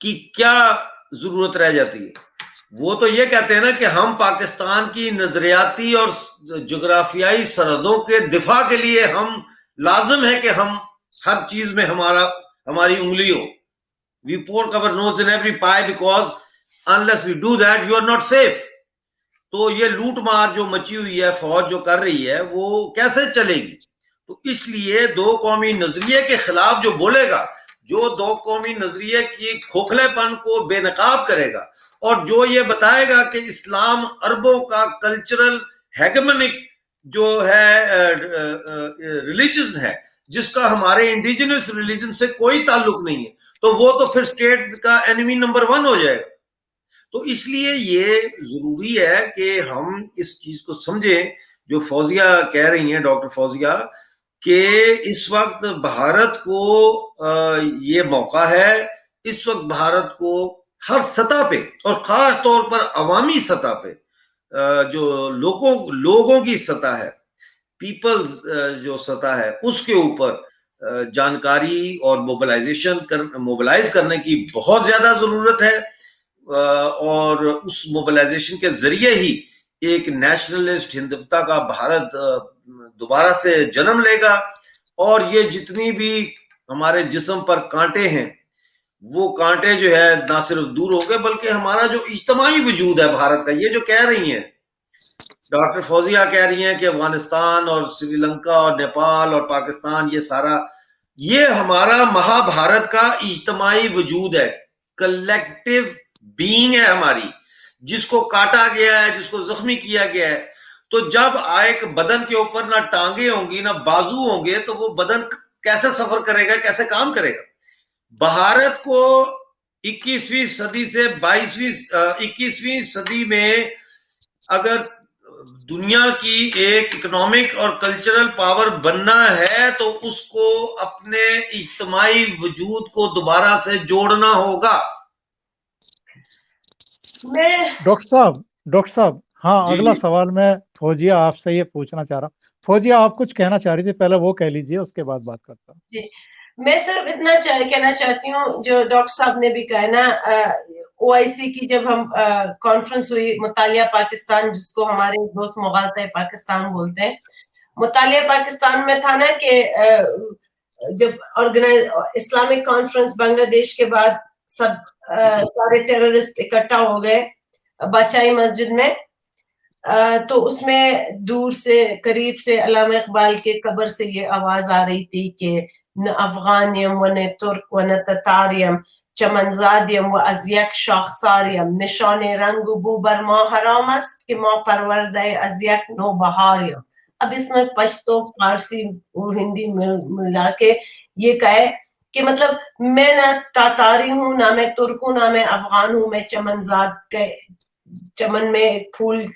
की क्या जरूरत रह जाती है। वो तो ये कहते हैं ना कि हम पाकिस्तान की नजरियाती और जोग्राफियाई सरहदों के दिफा के लिए हम लाजिम है कि हम हर चीज में हमारी उंगली हो। We poke our nose in every pie because unless we do that, you are not safe. तो ये लूट मार जो मची हुई है, फौज जो कर रही है, वो कैसे चलेगी? तो इसलिए दो कौमी नजरिए के खिलाफ जो बोलेगा, जो दो कौमी नजरिए की खोखलेपन को बेनकाब करेगा, और जो ये बताएगा कि इस्लाम अरबों का कल्चरल हेगेमनिक जो है रिलीजन है, जिसका हमारे इंडिजिनस रिलीजन से कोई ताल्लुक नहीं है, तो वो तो फिर स्टेट का एनिमी नंबर 1 हो जाएगा। तो इसलिए ये जरूरी है कि हम इस चीज को समझें जो फौजिया कह रही हैं, डॉक्टर फौजिया, कि इस वक्त भारत को ये मौका है, इस वक्त भारत को हर सतह पे और खास तौर पर अवामी सतह पे, जो लोगों की सतह है, पीपल्स जो सतह है, उसके ऊपर जानकारी और मोबिलाइज करने की बहुत ज्यादा जरूरत है, और उस मोबिलाइजेशन के जरिए ही एक नेशनलिस्ट हिंदुत्वता का भारत दोबारा से जन्म लेगा, और ये जितनी भी हमारे जिस्म पर कांटे हैं वो कांटे जो है ना सिर्फ दूर हो गए, बल्कि हमारा जो इज्तमाही वजूद है भारत का, ये जो कह रही हैं डॉक्टर फौजिया कह रही हैं कि अफगानिस्तान और श्रीलंका और नेपाल और पाकिस्तान ये सारा, ये हमारा महाभारत का इज्तमाही वजूद है, कलेक्टिव बीइंग है हमारी, जिसको काटा गया है, जिसको जख्मी किया गया है। तो जब एक बदन के ऊपर ना टांगे होंगी ना बाजू होंगे तो वो बदन कैसे सफर करेगा, कैसे काम करेगा। भारत को 21वीं सदी से 21वीं सदी में अगर दुनिया की एक इकोनॉमिक और कल्चरल पावर बनना है तो उसको अपने इज्तिमाई वजूद को दोबारा से जोड़ना होगा। डॉक्टर साहब हाँ, अगला सवाल मैं फौजिया आपसे ये पूछना चाह रहा हूँ। फौजिया आप कुछ कहना चाह रही थी, पहले वो कह लीजिए, उसके बाद बात करता हूँ। जी, मैं सिर्फ इतना कहना चाहती हूँ, जो डॉक्टर साहब ने भी कहा ना, OIC की जब हम कॉन्फ्रेंस हुई मुतालिया पाकिस्तान, जिसको हमारे दोस्त मुगालता पाकिस्तान बोलते हैं, मुतालिया पाकिस्तान में था ना कि जब इस्लामिक कॉन्फ्रेंस बांग्लादेश के बाद सब सारे टेररिस्ट इकट्ठा हो गए बादशाही मस्जिद में, तो उसमें दूर से करीब से अल्लामा इकबाल के कब्र से ये आवाज आ रही थी कि न अफगानियम व न तुर्क व न ततारियम चमनजादियम व अजियक शाखसारियम निशान रंग बू बरमा हरामस्त कि माँ परवरदे अजियक नो बहारियम। अब इसमें पश्तो फारसी और हिंदी मिला के ये कहे कि मतलब मैं ना तातारी हूँ, ना मैं तुर्क हूँ, ना मैं अफगान हूँ, मैं चमनजाद के चमन में फूल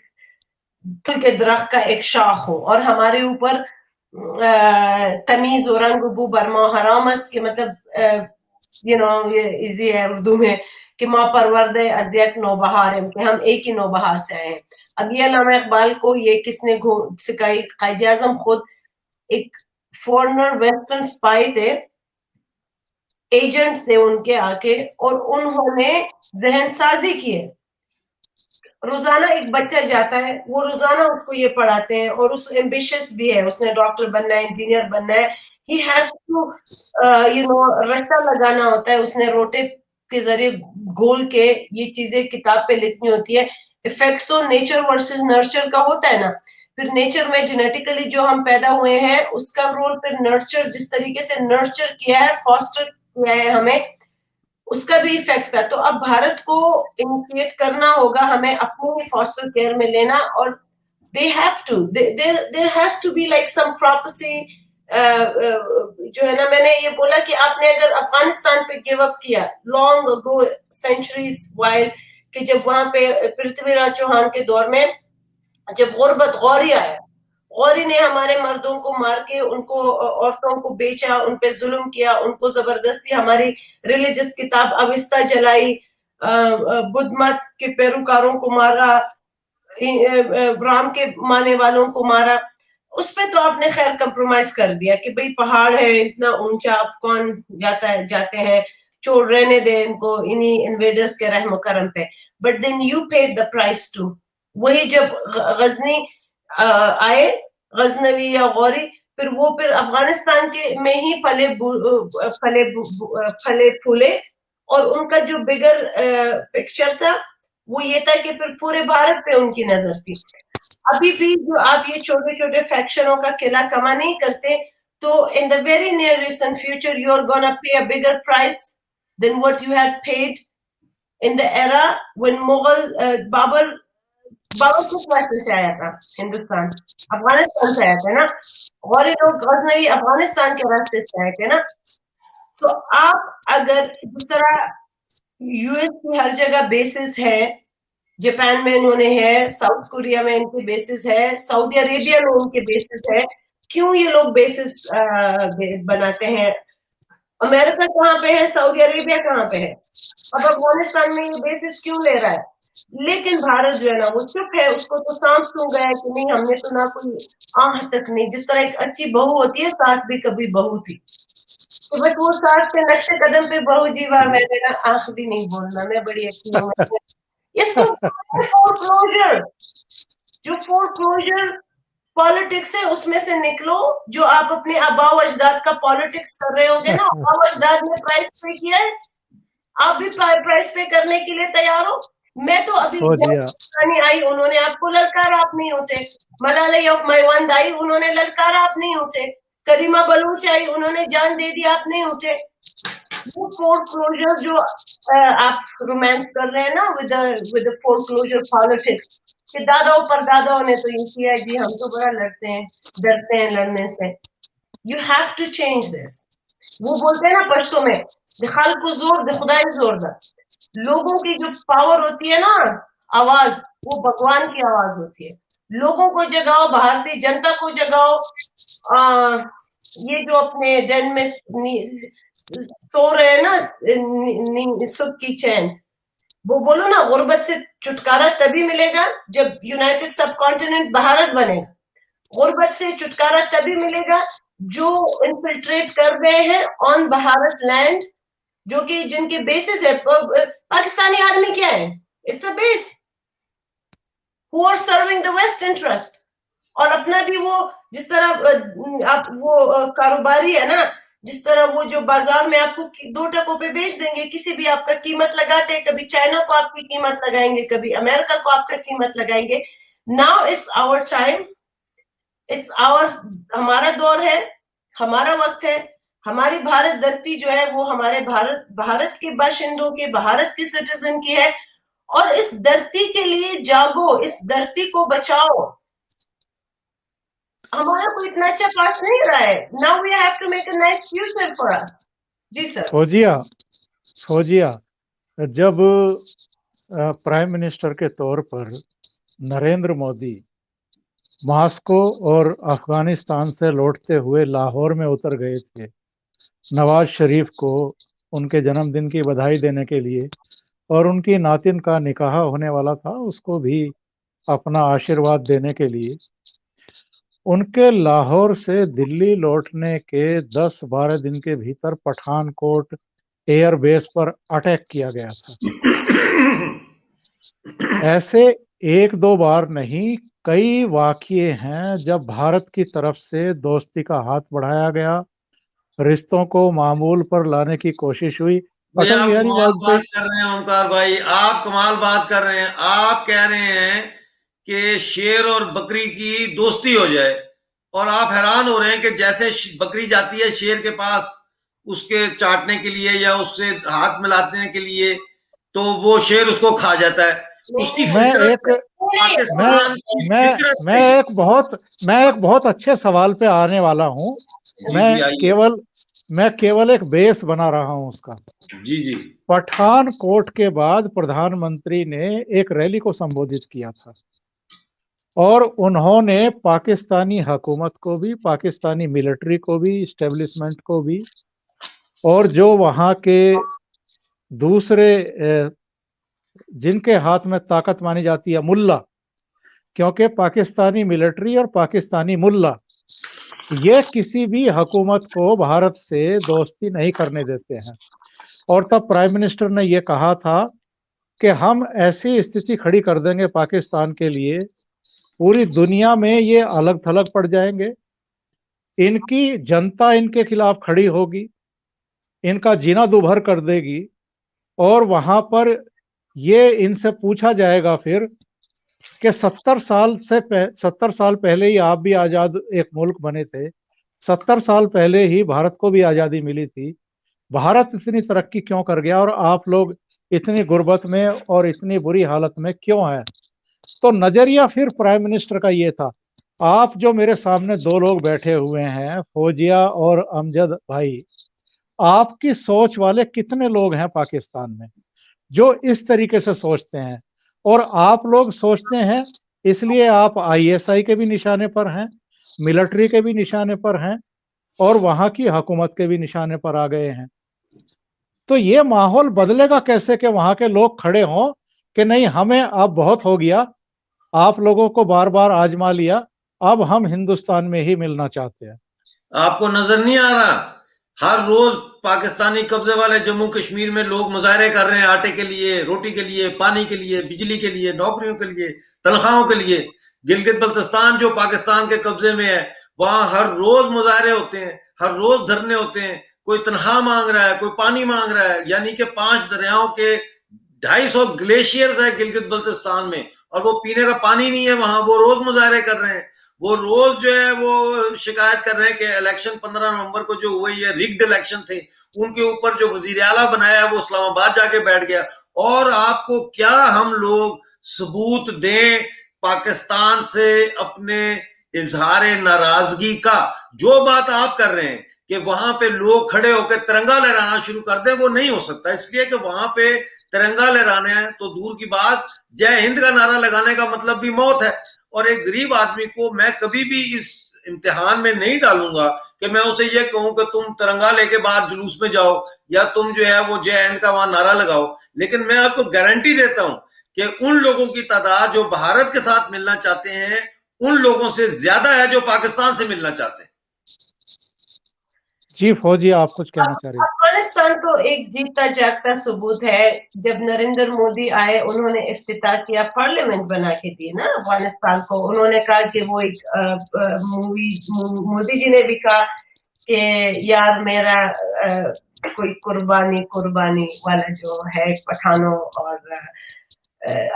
के दरख्त का एक शाख हो, और हमारे ऊपर तमीज और रंग बू बरमा हरामस के मतलब ये इजी है उर्दू में कि माँ परवरदे अजियक नौबहार, कि हम एक ही नौबहार से आए हैं। अब ये अल्लामा इकबाल को ये किसने सिखाई? कायदे आजम खुद एक फॉरेनर वेस्टर्न स्पाई थे, एजेंट थे उनके आके, और उन्होंने जहन साजी की है। रोजाना एक बच्चा जाता है, वो रोजाना उसको ये पढ़ाते हैं, और उस एम्बिशियस भी है, उसने डॉक्टर बनना है, इंजीनियर बनना है, ही हैज टू रट्टा लगाना होता है, उसने रोटे के जरिए गोल के ये चीजें किताब पे लिखनी होती है। इफेक्ट तो नेचर वर्सेस नर्चर का होता है ना, फिर नेचर में जेनेटिकली जो हम पैदा हुए हैं उसका रोल, फिर नर्चर जिस तरीके से नर्चर किया है, फॉस्टर किया है हमें, उसका भी इफेक्ट था। तो अब भारत को इनिशिएट करना होगा, हमें अपने ही फॉस्टर केयर में लेना, और they have to, there has to be like some prophecy, जो है ना, मैंने ये बोला कि आपने अगर अफगानिस्तान पे गिव अप किया लॉन्ग अगो, सेंचुरीज वाइल, कि जब वहां पे पृथ्वीराज चौहान के दौर में जब गुर्बत गौरी आया, गौरी ने हमारे मर्दों को मार के उनको, औरतों को बेचा, उन पे जुल्म किया, उनको जबरदस्ती हमारी रिलीजियस किताब अविस्ता जलाई, बुद्ध मत के पैरोकारों को मारा, राम के माने वालों को मारा। उस पे तो आपने खैर कंप्रोमाइज कर दिया कि भाई पहाड़ है इतना ऊंचा, आप कौन जाते हैं, छोड़ रहने दे इनको, इन्हीं इन्वेडर्स के रहम करम पे। But then you paid the price too. वही जब गजनी आए, गजनवी या गौरी, फिर अफगानिस्तान के में ही फले फूले, और उनका जो बिगर पिक्चर था वो ये था कि फिर पूरे भारत पे उनकी नजर थी। अभी भी जो आप ये छोटे छोटे फैक्शनों का किला कमा नहीं करते, तो in the very near recent future you are gonna pay a bigger price than what you had paid in the era when Mughal Babur किस रास्ते से आया था? हिंदुस्तान, अफगानिस्तान से आया था ना, और ये लोग गजनवी अफगानिस्तान के रास्ते से आए थे ना। तो आप अगर जिस तरह यूएस की हर जगह बेसिस है, जापान में इन्होंने है, साउथ कोरिया में इनके बेसिस है, सऊदी अरेबिया में उनके बेसिस है, क्यों ये लोग बेसिस बनाते हैं? अमेरिका कहाँ पे है, सऊदी अरेबिया कहाँ पे है? अब अफगानिस्तान में ये बेसिस क्यों ले रहा है? लेकिन भारत जो है ना वो चुप है, उसको तो सांप सूंघ गया कि नहीं, हमने तो ना कोई आह तक नहीं। जिस तरह एक अच्छी बहू होती है, सास भी कभी बहू थी, तो बस वो सास के नक्शे कदम पे बहू जीवा, मैंने ना आंख भी नहीं बोलना, मैं बड़ी अच्छी हूँ। इसको फोरक्लोजर, जो फोरक्लोजर पॉलिटिक्स है उसमें से निकलो। जो आप अपने आबाओ अजदाद का पॉलिटिक्स कर रहे होगे ना, आबाओ अजदाद ने प्राइस पे किया है, आप भी प्राइस पे करने के लिए तैयार हो। मैं तो अभी फौजिया आई, उन्होंने आपको ललकारा, आप नहीं होते। मलाला योफमाईवंद आई, उन्होंने ललकारा, आप नहीं होते। करीमा बलूच आई, उन्होंने जान दे दी, आप नहीं होते। वो फोरक्लोजर जो आप रोमांस कर रहे हैं ना विद फोरक्लोजर पॉलिटिक्स, कि दादाओं पर दादाओं ने तो ये किया जी, हम तो बड़ा लड़ते हैं, डरते हैं लड़ने से। You have to change this. वो बोलते हैं ना पश्तो में, दिखाल को जोर दे खुदाई जोर दा। लोगों की जो पावर होती है ना, आवाज, वो भगवान की आवाज होती है। लोगों को जगाओ, भारतीय जनता को जगाओ। ये जो अपने जन में सो रहे हैं ना सुख की चैन, वो बोलो ना, गुर्बत से छुटकारा तभी मिलेगा जब यूनाइटेड सब कॉन्टिनेंट भारत बनेगा। गुर्बत से छुटकारा तभी मिलेगा जो इन्फिल्ट्रेट कर रहे हैं ऑन भारत लैंड, जो कि जिनके बेसिस है। पाकिस्तानी आर्मी क्या है? It's a base who are serving the west interest. और अपना भी वो जिस तरह आप वो कारोबारी है ना, जिस तरह वो जो बाजार में आपको 2 टकों पे बेच देंगे, किसी भी आपका कीमत लगाते हैं, कभी चाइना को आपकी कीमत लगाएंगे, कभी अमेरिका को आपका कीमत लगाएंगे। Now it's our time, it's our, हमारा दौर है, हमारा वक्त है। हमारी भारत धरती जो है वो हमारे भारत के बाशिंदों के, भारत के सिटीजन की है। और इस धरती के लिए जागो, इस धरती को बचाओ। हमारा कोई इतना अच्छा पास नहीं रहा है। Now we have to make a nice future for us. जी सर। फौजिया जब प्राइम मिनिस्टर के तौर पर नरेंद्र मोदी मॉस्को और अफगानिस्तान से लौटते हुए लाहौर में उतर गए थे नवाज शरीफ को उनके जन्मदिन की बधाई देने के लिए, और उनकी नातिन का निकाह होने वाला था, उसको भी अपना आशीर्वाद देने के लिए, उनके लाहौर से दिल्ली लौटने के 10-12 दिन के भीतर पठानकोट एयरबेस पर अटैक किया गया था। ऐसे 1-2 बार नहीं, कई वाकये हैं जब भारत की तरफ से दोस्ती का हाथ बढ़ाया गया, रिश्तों को मामूल पर लाने की कोशिश हुई। भैया अटल आप बिहारी कमाल वाजपेयी, बात कर रहे हैं ओमकार भाई, आप कमाल बात कर रहे हैं। आप कह रहे हैं कि शेर और बकरी की दोस्ती हो जाए, और आप हैरान हो रहे हैं कि जैसे बकरी जाती है शेर के पास उसके चाटने के लिए या उससे हाथ मिलाने के लिए, तो वो शेर उसको खा जाता है। उसकी पाकिस्तान की फितरत मैं है। एक बहुत अच्छे सवाल पे आने वाला हूँ। मैं केवल एक बेस बना रहा हूँ उसका। जी जी। पठानकोट के बाद प्रधानमंत्री ने एक रैली को संबोधित किया था, और उन्होंने पाकिस्तानी हुकूमत को भी, पाकिस्तानी मिलिट्री को भी, एस्टेब्लिशमेंट को भी, और जो वहाँ के दूसरे जिनके हाथ में ताकत मानी जाती है, मुल्ला, क्योंकि पाकिस्तानी मिलिट्री और पाकिस्तानी मुल्ला ये किसी भी हुकूमत को भारत से दोस्ती नहीं करने देते हैं। और तब प्राइम मिनिस्टर ने यह कहा था कि हम ऐसी स्थिति खड़ी कर देंगे पाकिस्तान के लिए, पूरी दुनिया में ये अलग थलग पड़ जाएंगे, इनकी जनता इनके खिलाफ खड़ी होगी, इनका जीना दुभर कर देगी, और वहां पर ये इनसे पूछा जाएगा फिर कि 70 साल पहले ही आप भी आजाद एक मुल्क बने थे, 70 साल पहले ही भारत को भी आजादी मिली थी, भारत इतनी तरक्की क्यों कर गया और आप लोग इतनी गुर्बत में और इतनी बुरी हालत में क्यों हैं? तो नजरिया फिर प्राइम मिनिस्टर का ये था। आप जो मेरे सामने 2 लोग बैठे हुए हैं, फौजिया और अमजद भाई, आपकी सोच वाले कितने लोग हैं पाकिस्तान में जो इस तरीके से सोचते हैं? और आप लोग सोचते हैं इसलिए आप आईएसआई के भी निशाने पर हैं, मिलिट्री के भी निशाने पर हैं, और वहां की हुकूमत के भी निशाने पर आ गए हैं। तो ये माहौल बदलेगा कैसे कि वहां के लोग खड़े हों कि नहीं, हमें अब बहुत हो गया, आप लोगों को बार बार आजमा लिया, अब हम हिंदुस्तान में ही मिलना चाहते हैं। आपको नजर नहीं आ रहा हर रोज पाकिस्तानी कब्जे वाले जम्मू कश्मीर में लोग मुजाहरे कर रहे हैं, आटे के लिए, रोटी के लिए, पानी के लिए, बिजली के लिए, नौकरियों के लिए, तनख्वाहों के लिए। गिलगित बल्तिस्तान जो पाकिस्तान के कब्जे में है, वहां हर रोज मुजाहरे होते हैं, हर रोज धरने होते हैं। कोई तनख्वाह मांग रहा है, कोई पानी मांग रहा है। यानी कि 5 दरियाओं के 250 ग्लेशियर्स है गिलगित बल्तिस्तान में, और वो पीने का पानी नहीं है वहां। वो रोज मुजाहरे कर रहे हैं। वो रोज जो है वो शिकायत कर रहे हैं कि इलेक्शन 15 नवंबर को जो हुए ये रिग्ड इलेक्शन थे, उनके ऊपर जो वजीर आला बनाया वो इस्लामाबाद जाके बैठ गया। और आपको क्या हम लोग सबूत दें पाकिस्तान से अपने इजहार नाराजगी का? जो बात आप कर रहे हैं कि वहां पे लोग खड़े होकर तिरंगा लहराना शुरू कर दें, वो नहीं हो सकता। इसलिए कि वहां पे तिरंगा लहराना है तो दूर की बात, जय हिंद का नारा लगाने का मतलब भी मौत है। और एक गरीब आदमी को मैं कभी भी इस इम्तिहान में नहीं डालूंगा कि मैं उसे ये कहूं कि तुम तिरंगा लेके बाहर जुलूस में जाओ या तुम जो है वो जय हिंद का वहां नारा लगाओ। लेकिन मैं आपको गारंटी देता हूं कि उन लोगों की तादाद जो भारत के साथ मिलना चाहते हैं, उन लोगों से ज्यादा है जो पाकिस्तान से मिलना चाहते हैं। जी फौजी, आप कुछ कहना चाह रही हैं? अफगानिस्तान तो एक जीता जागता सबूत है। जब नरेंद्र मोदी आए, उन्होंने इफ्तिताह किया, पार्लियामेंट बना के दी ना अफगानिस्तान को। उन्होंने कहा कि वो एक मूवी, मोदी जी ने भी कहा कि यार मेरा कोई कुर्बानी कुर्बानी वाला जो है पठानों, और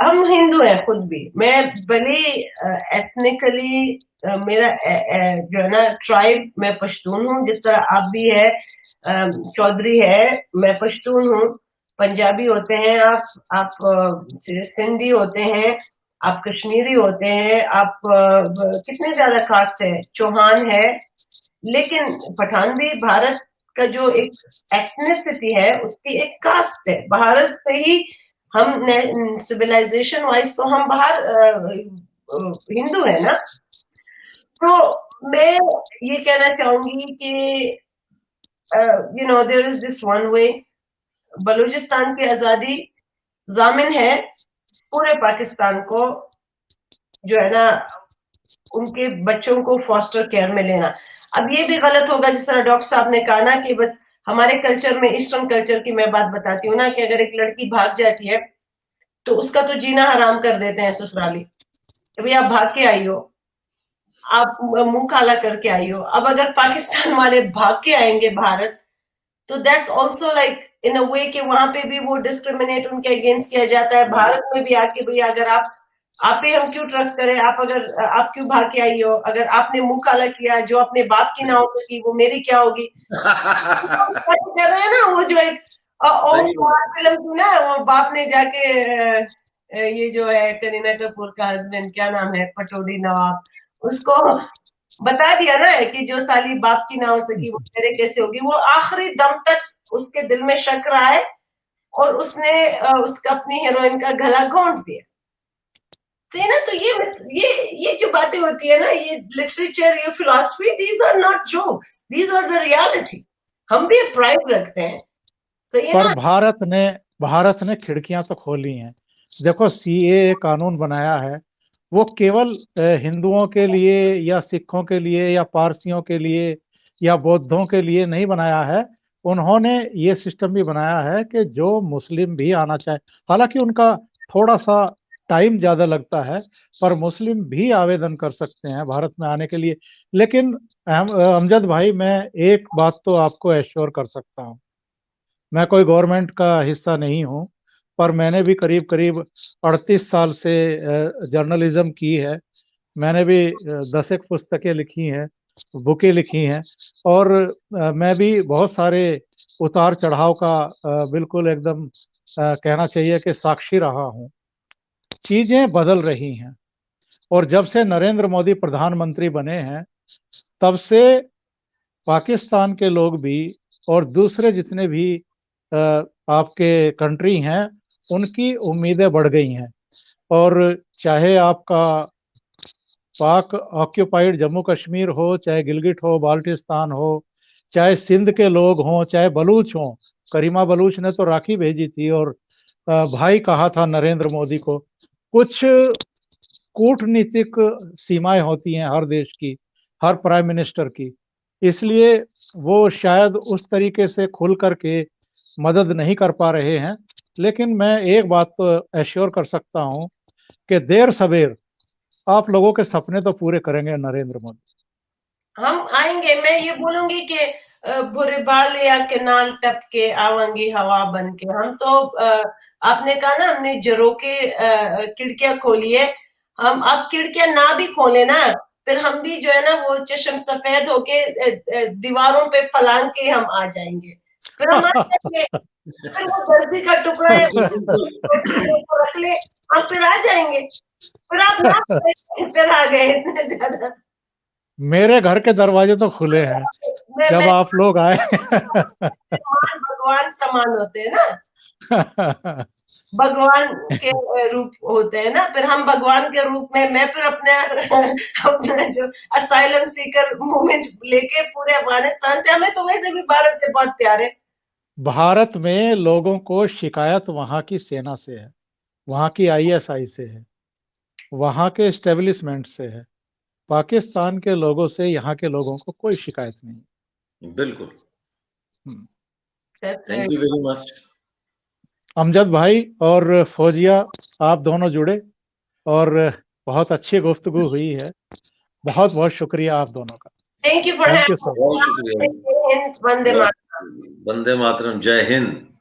हम हिंदू हैं खुद भी। मैं भले एथनिकली मेरा जो है ना ट्राइब, मैं पश्तून हूँ जिस तरह आप भी है, चौधरी है, मैं पश्तून हूँ। पंजाबी होते हैं आप सिंधी होते हैं, आप कश्मीरी होते हैं, आप कितने ज्यादा कास्ट है, चौहान है। लेकिन पठान भी भारत का जो एक एथनिसिटी है, उसकी एक कास्ट है। भारत से ही हम सिविलाइजेशन वाइज तो हम बाहर हिंदू है ना। तो मैं ये कहना चाहूंगी कि there is this one way. Balochistan की आजादी जामिन है पूरे पाकिस्तान को, जो है ना, उनके बच्चों को फॉस्टर केयर में लेना। अब ये भी गलत होगा, जिस तरह डॉक्टर साहब ने कहा ना कि बस हमारे कल्चर में, ईस्टर्न कल्चर की मैं बात बताती हूँ ना, कि अगर एक लड़की भाग जाती है तो उसका तो जीना हराम कर देते हैं ससुराली। अभी आप भाग के आई हो, आप मुंह काला करके आई हो। अब अगर पाकिस्तान वाले भाग के आएंगे भारत, तो दैट्स ऑल्सो लाइक इन अ वे कि वहां पे भी वो डिस्क्रिमिनेट उनके अगेंस्ट किया जाता है। भारत में भी आके भैया अगर आप पे हम क्यों ट्रस्ट करें, आप क्यों भाग के आई हो, अगर आपने मुंह काला किया, जो अपने बाप की ना होगी वो मेरी क्या होगी। कर रहे हैं ना वो जो एक फिल्म थी ना, वो बाप ने जाके ये जो है करीना कपूर का हस्बैंड, क्या नाम है, पटौदी नवाब, उसको बता दिया ना कि जो साली बाप की ना हो सकी वो मेरे कैसे होगी। वो आखिरी दम तक उसके दिल में शक रहा है, और उसने उसका अपनी हीरोइन का गला घोंट दिया। तो ना, तो ये जो बातें होती है ना, ये लिटरेचर, ये philosophy, these are not jokes, these are the reality. हम भी प्राइड रखते हैं, सही है पर ना। भारत ने खिड़कियां तो खोली हैं। देखो, सीएए कानून बनाया है, वो केवल हिंदुओं के लिए या सिखों के लिए या पारसियों के लिए या बौद्धों के लिए नहीं बनाया है। उन्होंने ये सिस्टम भी बनाया है कि जो मुस्लिम भी आना चाहे, हालांकि उनका थोड़ा सा टाइम ज्यादा लगता है, पर मुस्लिम भी आवेदन कर सकते हैं भारत में आने के लिए। लेकिन अमजद भाई, मैं एक बात तो आपको एश्योर कर सकता हूँ, मैं कोई गवर्नमेंट का हिस्सा नहीं हूँ, पर मैंने भी करीब करीब 38 साल से जर्नलिज्म की है। मैंने भी 10 एक पुस्तकें लिखी हैं, बुकें लिखी हैं, और मैं भी बहुत सारे उतार चढ़ाव का बिल्कुल एकदम कहना चाहिए कि साक्षी रहा हूँ। चीजें बदल रही हैं, और जब से नरेंद्र मोदी प्रधानमंत्री बने हैं, तब से पाकिस्तान के लोग भी और दूसरे जितने भी आपके कंट्री हैं, उनकी उम्मीदें बढ़ गई हैं। और चाहे आपका पाक ऑक्यूपाइड जम्मू कश्मीर हो, चाहे गिलगिट हो, बाल्टिस्तान हो, चाहे सिंध के लोग हों, चाहे बलूच हों। करीमा बलूच ने तो राखी भेजी थी और भाई कहा था नरेंद्र मोदी को। कुछ कूटनीतिक सीमाएं होती हैं हर देश की, हर प्राइम मिनिस्टर की। इसलिए वो शायद उस तरीके से खुल करके मदद नहीं कर पा रहे हैं, लेकिन मैं एक बात तो एश्योर कर सकता हूं कि देर सवेर आप लोगों के सपने तो पूरे करेंगे नरेंद्र मोदी। हम आएंगे, मैं ये बोलूंगी कि बुरे बाल या केनाल टप के आवांगी हवा बन के। हम तो आपने कहा ना हमने झरोके खिड़कियां खोली है, हम अब खिड़कियां ना भी खोले ना, फिर हम भी जो है ना वो चश्म सफेद होके दीवारों पे फलांग के हम आ जाएंगे, फिर हम आ जाएंगे। फिर वो दर्जी का टुकड़ा है को रख ले, हम फिर आ जाएंगे। फिर आप ना फिर आ गए इतने ज्यादा। मेरे घर के दरवाजे तो खुले हैं जब आप लोग आए। भगवान समान होते हैं ना, भगवान के रूप होते हैं ना, फिर हम भगवान के रूप में, मैं फिर अपना जो असाइलम सीकर मूवमेंट लेके पूरे अफगानिस्तान से, हमें तो वैसे भी भारत से बहुत प्यार है। भारत में लोगों को शिकायत वहां की सेना से है, वहां की आईएसआई से है, वहां के एस्टेब्लिशमेंट से है। पाकिस्तान के लोगों से यहाँ के लोगों को कोई शिकायत नहीं। बिल्कुल। Thank you very much. Amjad भाई और फौजिया, आप दोनों जुड़े और बहुत अच्छी गुफ्तगू हुई है। बहुत बहुत शुक्रिया आप दोनों का। थैंक यू फॉर बहुत शुक्रिया। वंदे मातरम। वंदे मातरम, जय हिंद।